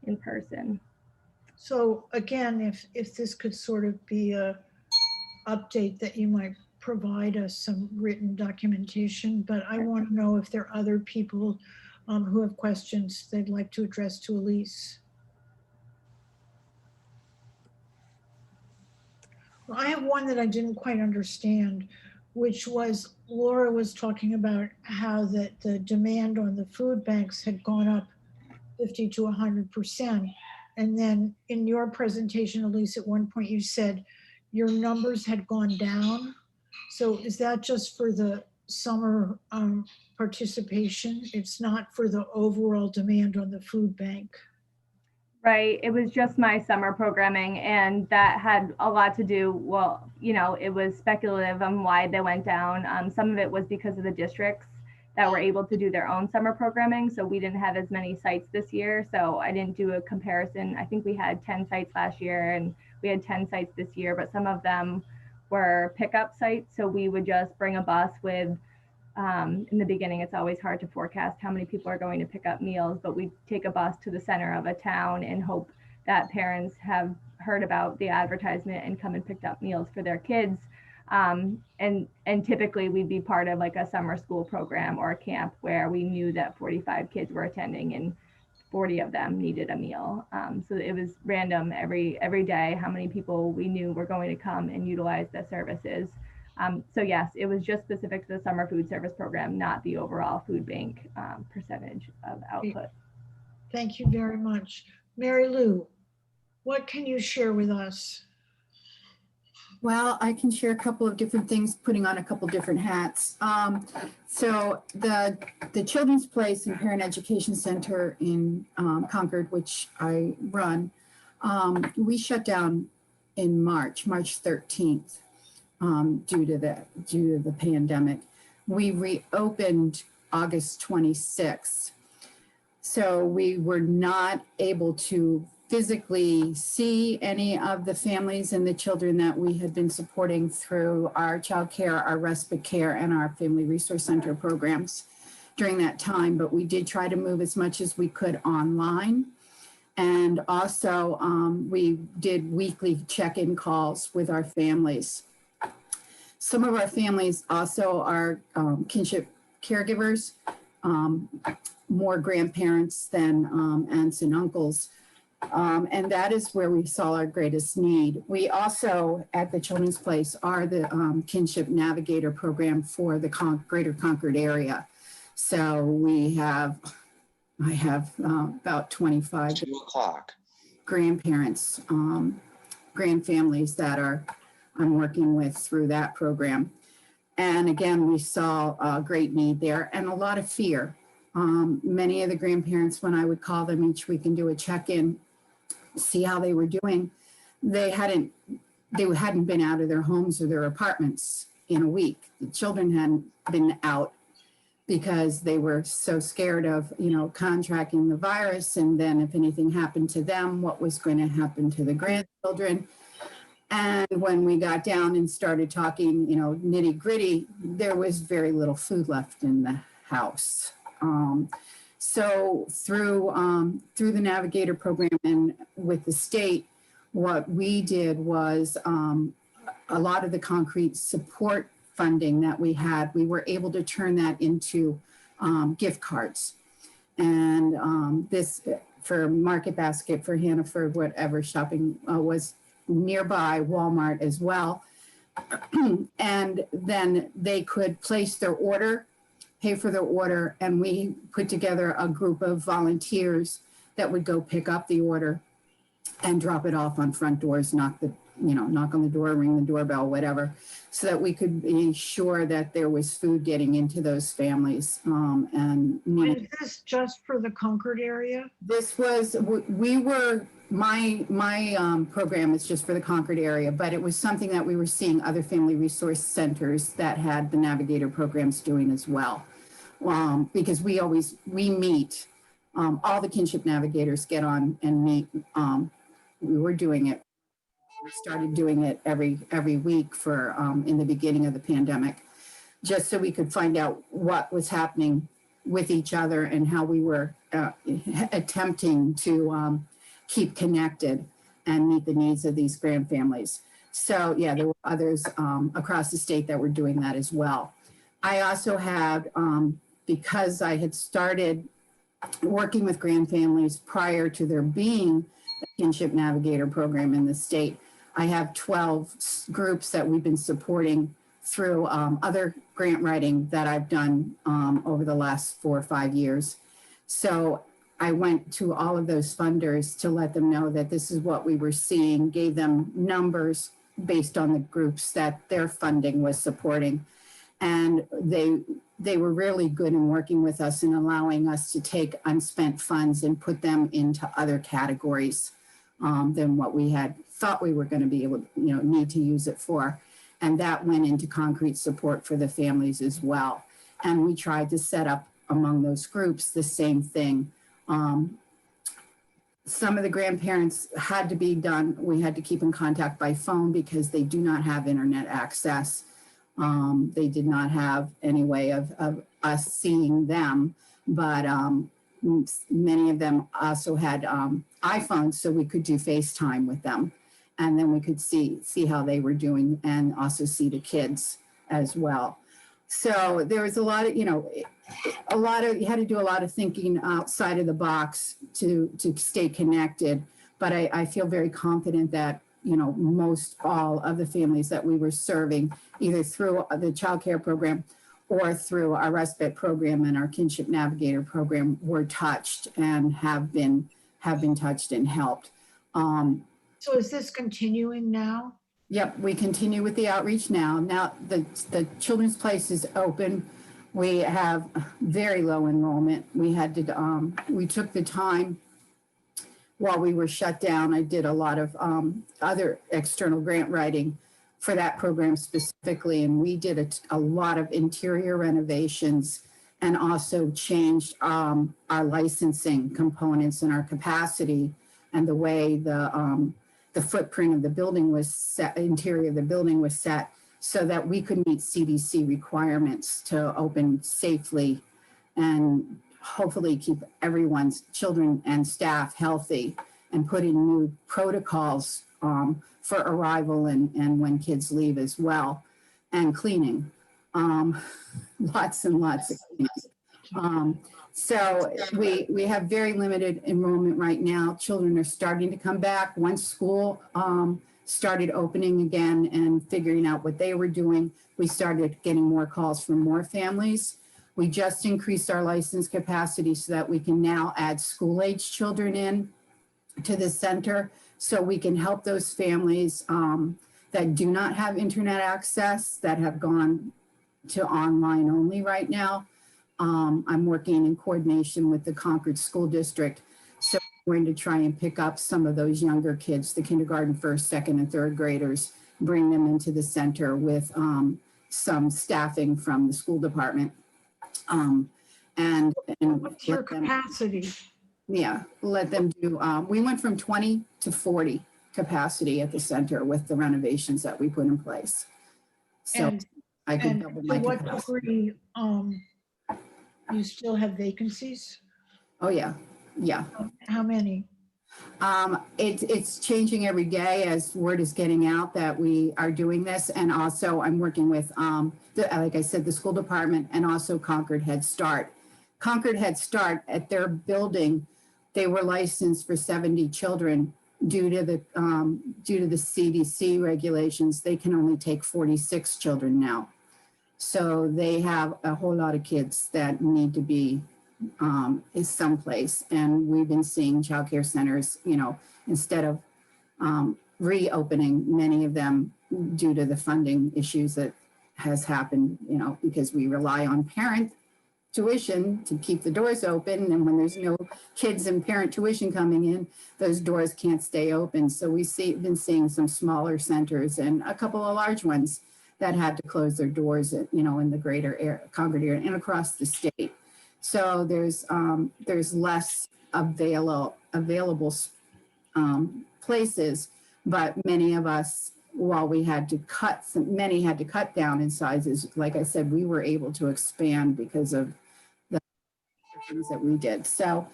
in person. So again, if this could sort of be a update that you might provide us some written documentation, but I want to know if there are other people who have questions they'd like to address to Elise. Well, I have one that I didn't quite understand, which was Laura was talking about how that the demand on the food banks had gone up 50 to 100%. And then in your presentation, Elise, at one point you said your numbers had gone down. So is that just for the summer participation? It's not for the overall demand on the food bank? Right. It was just my summer programming, and that had a lot to do, well, you know, it was speculative on why they went down. Some of it was because of the districts that were able to do their own summer programming. So we didn't have as many sites this year. So I didn't do a comparison. I think we had 10 sites last year and we had 10 sites this year, but some of them were pickup sites. So we would just bring a bus with, in the beginning, it's always hard to forecast how many people are going to pick up meals, but we take a bus to the center of a town and hope that parents have heard about the advertisement and come and picked up meals for their kids. And typically we'd be part of like a summer school program or a camp where we knew that 45 kids were attending and 40 of them needed a meal. So it was random every day how many people we knew were going to come and utilize the services. So yes, it was just specific to the summer food service program, not the overall food bank percentage of output. Thank you very much. Mary Lou, what can you share with us? Well, I can share a couple of different things, putting on a couple different hats. So the Children's Place and Parent Education Center in Concord, which I run, we shut down in March 13th. Due to the pandemic. We reopened August 26th. So we were not able to physically see any of the families and the children that we had been supporting through our child care, our respite care, and our Family Resource Center programs during that time. But we did try to move as much as we could online. And also we did weekly check-in calls with our families. Some of our families also are kinship caregivers, more grandparents than aunts and uncles. And that is where we saw our greatest need. We also, at the Children's Place, are the Kinship Navigator program for the Greater Concord area. So I have about 25 2 o'clock. grandparents, grandfamilies that I'm working with through that program. And again, we saw a great need there and a lot of fear. Many of the grandparents, when I would call them each week and do a check-in, see how they were doing, they hadn't been out of their homes or their apartments in a week. The children hadn't been out because they were so scared of, contracting the virus. And then if anything happened to them, what was going to happen to the grandchildren? And when we got down and started talking, nitty gritty, there was very little food left in the house. So through the Navigator program and with the state, what we did was a lot of the concrete support funding that we had, we were able to turn that into gift cards. And this for Market Basket, for Hannaford, whatever shopping was nearby, Walmart as well. And then they could place their order, pay for their order, and we put together a group of volunteers that would go pick up the order and drop it off on front doors, knock on the door, ring the doorbell, whatever, so that we could be sure that there was food getting into those families. Is this just for the Concord area? This was, my program is just for the Concord area, but it was something that we were seeing other family resource centers that had the Navigator programs doing as well. Because we meet, all the kinship navigators get on and meet. We were doing it. We started doing it every week for in the beginning of the pandemic, just so we could find out what was happening with each other and how we were attempting to keep connected and meet the needs of these grand families. So yeah, there were others across the state that were doing that as well. I also had, because I had started working with grand families prior to there being a Kinship Navigator program in the state, I have 12 groups that we've been supporting through other grant writing that I've done over the last 4 or 5 years. So I went to all of those funders to let them know that this is what we were seeing, gave them numbers based on the groups that their funding was supporting. And they were really good in working with us and allowing us to take unspent funds and put them into other categories than what we had thought we were going to be able, need to use it for. And that went into concrete support for the families as well. And we tried to set up among those groups the same thing. Some of the grandparents had to be done. We had to keep in contact by phone because they do not have internet access. They did not have any way of us seeing them, but many of them also had iPhones, so we could do FaceTime with them. And then we could see how they were doing and also see the kids as well. So there was a lot of, you had to do a lot of thinking outside of the box to stay connected. But I feel very confident that, most all of the families that we were serving, either through the child care program or through our respite program and our kinship navigator program, were touched and have been touched and helped. So is this continuing now? Yep, we continue with the outreach now. Now the children's place is open. We have very low enrollment. We had to, we took the time while we were shut down. I did a lot of other external grant writing for that program specifically. And we did a lot of interior renovations and also changed our licensing components and our capacity and the way the footprint of the building was set, interior of the building was set, so that we could meet CDC requirements to open safely and hopefully keep everyone's children and staff healthy, and put in new protocols for arrival and when kids leave as well, and cleaning. Lots and lots of cleaning. So we have very limited enrollment right now. Children are starting to come back. Once school started opening again and figuring out what they were doing, we started getting more calls from more families. We just increased our license capacity so that we can now add school-age children in to the center, so we can help those families that do not have internet access, that have gone to online only right now. I'm working in coordination with the Concord School District. So we're going to try and pick up some of those younger kids, the kindergarten, first, second, and third graders, bring them into the center with some staffing from the school department. And what's your capacity? Yeah, let them do, we went from 20 to 40 capacity at the center with the renovations that we put in place. So I could double my capacity. To what degree you still have vacancies? Oh, yeah. Yeah. How many? It's changing every day as word is getting out that we are doing this. And also I'm working with, like I said, the school department and also Concord Head Start. Concord Head Start, at their building, they were licensed for 70 children. Due to the CDC regulations, they can only take 46 children now. So they have a whole lot of kids that need to be is someplace. And we've been seeing childcare centers, instead of reopening many of them due to the funding issues that has happened, because we rely on parent tuition to keep the doors open. And when there's no kids and parent tuition coming in, those doors can't stay open. So we've been seeing some smaller centers and a couple of large ones that had to close their doors, in the greater Concord area and across the state. So there's less available places, but many of us, while we had to many had to cut down in sizes. Like I said, we were able to expand because of the things that we did. So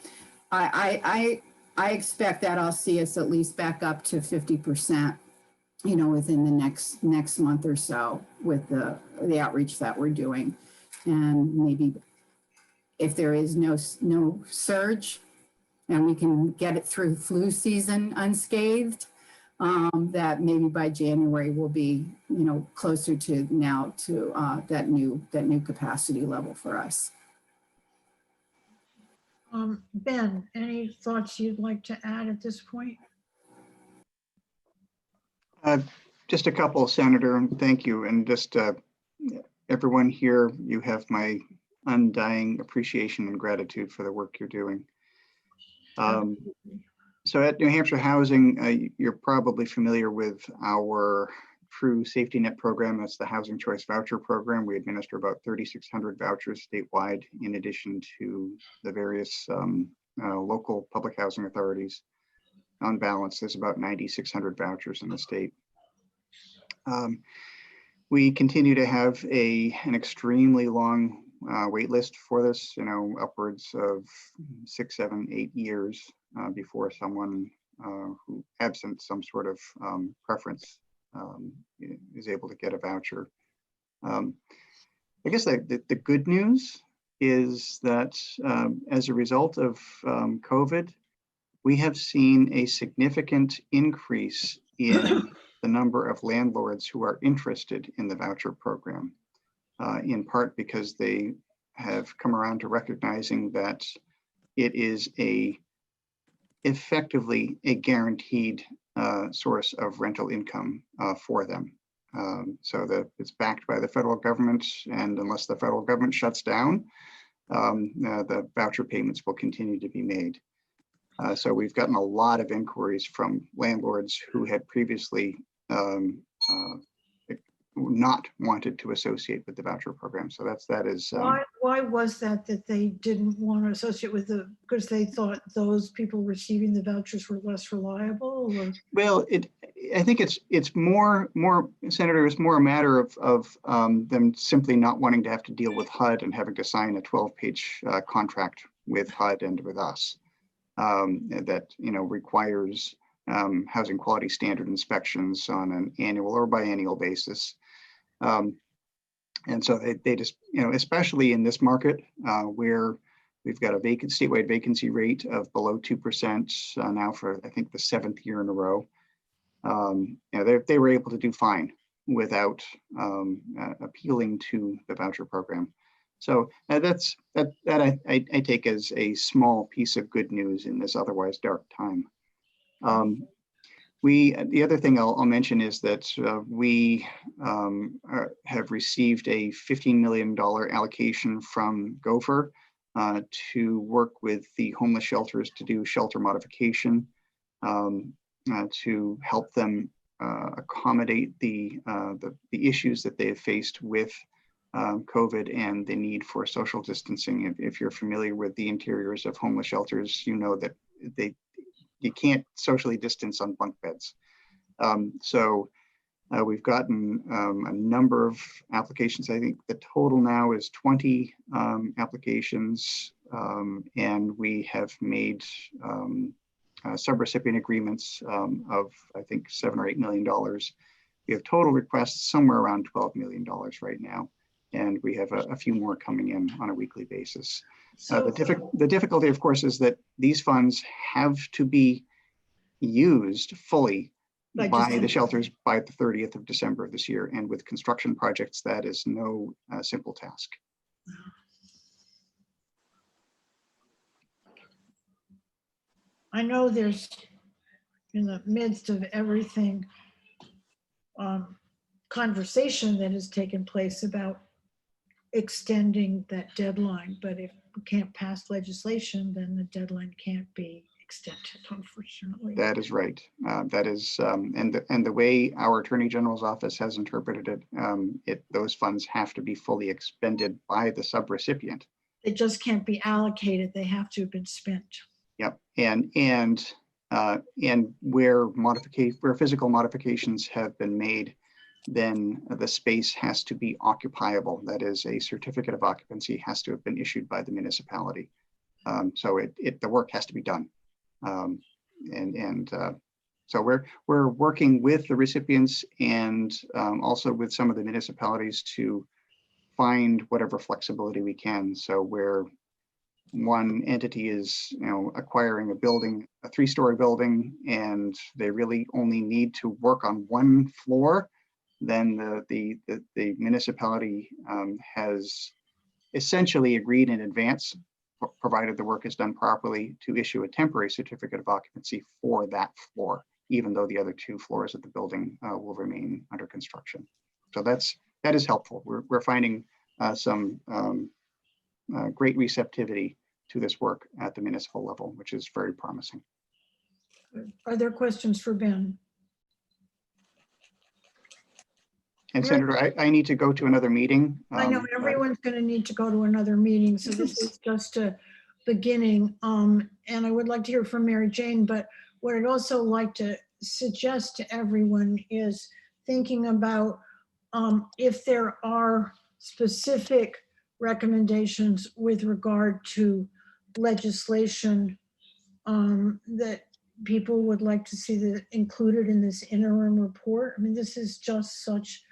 I expect that I'll see us at least back up to 50%, within the next month or so with the outreach that we're doing. And maybe if there is no surge and we can get it through flu season unscathed, that maybe by January we'll be, closer to that new capacity level for us. Ben, any thoughts you'd like to add at this point? Just a couple, Senator, and thank you. And just everyone here, you have my undying appreciation and gratitude for the work you're doing. So at New Hampshire Housing, you're probably familiar with our True Safety Net program. That's the Housing Choice Voucher Program. We administer about 3,600 vouchers statewide, in addition to the various local public housing authorities. On balance, there's about 9,600 vouchers in the state. We continue to have an extremely long wait list for this, upwards of 6, 7, 8 years before someone who, absent some sort of preference, is able to get a voucher. I guess the good news is that as a result of COVID, we have seen a significant increase in the number of landlords who are interested in the voucher program, in part because they have come around to recognizing that it is effectively a guaranteed source of rental income for them. So that it's backed by the federal government, and unless the federal government shuts down, the voucher payments will continue to be made. So we've gotten a lot of inquiries from landlords who had previously not wanted to associate with the voucher program. So that is. Why was that they didn't want to associate with because they thought those people receiving the vouchers were less reliable? Or? Well, I think it's more, Senator, it's more a matter of them simply not wanting to have to deal with HUD and having to sign a 12-page contract with HUD and with us. That requires housing quality standard inspections on an annual or biannual basis, and so they just especially in this market where we've got a statewide vacancy rate of below 2% now for I think the 7th year in a row. They were able to do fine without appealing to the voucher program. So that I take as a small piece of good news in this otherwise dark time. The other thing I'll mention is that we have received a $15 million allocation from Gopher to work with the homeless shelters to do shelter modification to help them accommodate the issues that they have faced with COVID and the need for social distancing. If you're familiar with the interiors of homeless shelters, you know that you can't socially distance on bunk beds. So we've gotten a number of applications. I think the total now is 20 applications, and we have made subrecipient agreements of I think $7 or $8 million. We have total requests somewhere around $12 million right now. And we have a few more coming in on a weekly basis. So the difficulty, of course, is that these funds have to be used fully by the shelters by the 30th of December of this year. And with construction projects, that is no simple task. I know there's, in the midst of everything, conversation that has taken place about extending that deadline, but if we can't pass legislation, then the deadline can't be extended, unfortunately. That is right. That is, and the way our Attorney General's office has interpreted it, those funds have to be fully expended by the subrecipient. They just can't be allocated. They have to have been spent. Yep, and where physical modifications have been made, then the space has to be occupiable. That is, a certificate of occupancy has to have been issued by the municipality. So the work has to be done. So we're working with the recipients and also with some of the municipalities to find whatever flexibility we can. So where one entity is acquiring a building, a 3-story building, and they really only need to work on one floor, then the municipality has essentially agreed in advance provided the work is done properly, to issue a temporary certificate of occupancy for that floor, even though the other 2 floors of the building will remain under construction. So that is helpful. We're finding some great receptivity to this work at the municipal level, which is very promising. Are there questions for Ben? And Senator, I need to go to another meeting. I know everyone's going to need to go to another meeting, so this is just a beginning. And I would like to hear from Mary Jane, but what I'd also like to suggest to everyone is thinking about if there are specific recommendations with regard to legislation that people would like to see included in this interim report. I mean, this is just such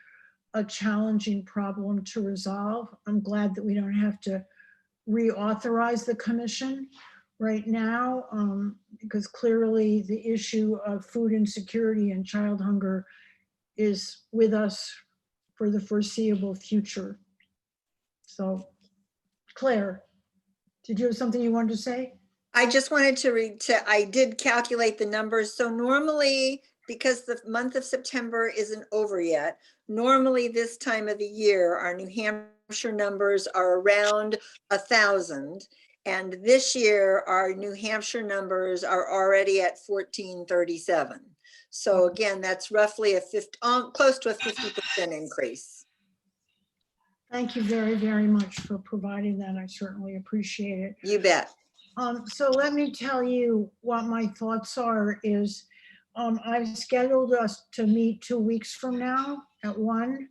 a challenging problem to resolve. I'm glad that we don't have to reauthorize the commission right now, because clearly the issue of food insecurity and child hunger is with us for the foreseeable future. So, Claire, did you have something you wanted to say? I just wanted to I did calculate the numbers. So normally, because the month of September isn't over yet, normally this time of the year, our New Hampshire numbers are around 1,000. And this year, our New Hampshire numbers are already at 1,437. So again, that's roughly close to a 50% increase. Thank you very, very much for providing that. I certainly appreciate it. You bet. So let me tell you what my thoughts are is I've scheduled us to meet 2 weeks from now at 1.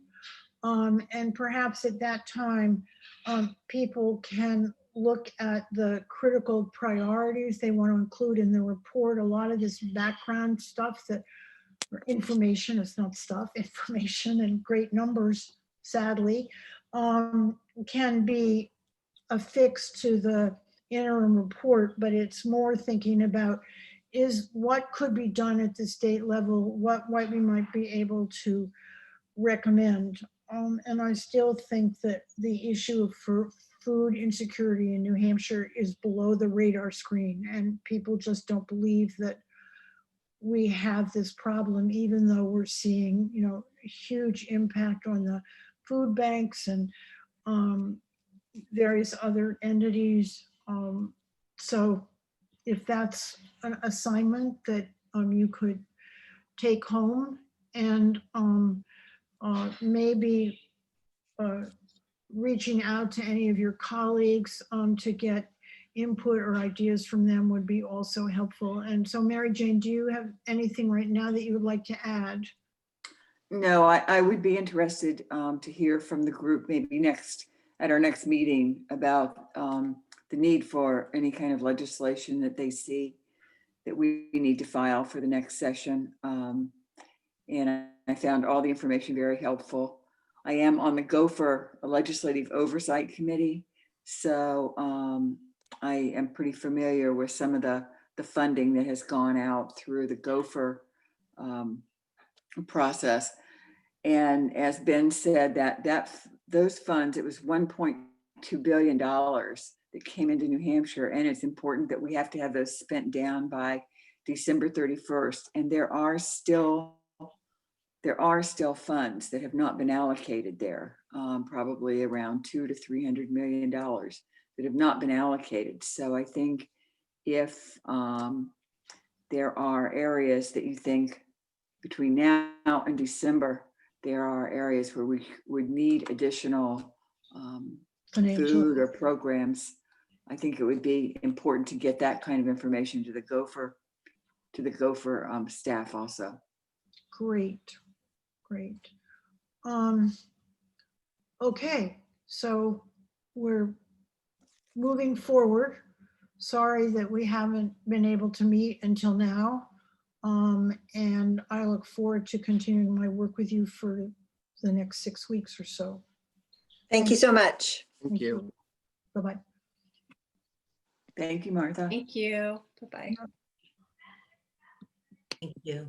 And perhaps at that time, people can look at the critical priorities they want to include in the report. A lot of this background stuff information is not stuff, information and great numbers, sadly, can be affixed to the interim report, but it's more thinking about is what could be done at the state level, what we might be able to recommend. And I still think that the issue for food insecurity in New Hampshire is below the radar screen, and people just don't believe that we have this problem, even though we're seeing, huge impact on the food banks and various other entities. So if that's an assignment that you could take home and maybe reaching out to any of your colleagues to get input or ideas from them would be also helpful. And so Mary Jane, do you have anything right now that you would like to add? No, I would be interested to hear from the group maybe at our next meeting about the need for any kind of legislation that they see that we need to file for the next session. And I found all the information very helpful. I am on the Gopher Legislative Oversight Committee, so I am pretty familiar with some of the funding that has gone out through the Gopher process. And as Ben said, those funds, it was $1.2 billion that came into New Hampshire, and it's important that we have to have those spent down by December 31st. And there are still funds that have not been allocated there, probably around $200 to $300 million that have not been allocated. So I think if there are areas that you think between now and December, there are areas where we would need additional food or programs, I think it would be important to get that kind of information to the Gopher staff also. Great. Okay, so we're moving forward. Sorry that we haven't been able to meet until now. And I look forward to continuing my work with you for the next 6 weeks or so. Thank you so much. Thank you. Bye-bye. Thank you, Martha. Thank you. Bye-bye. Thank you.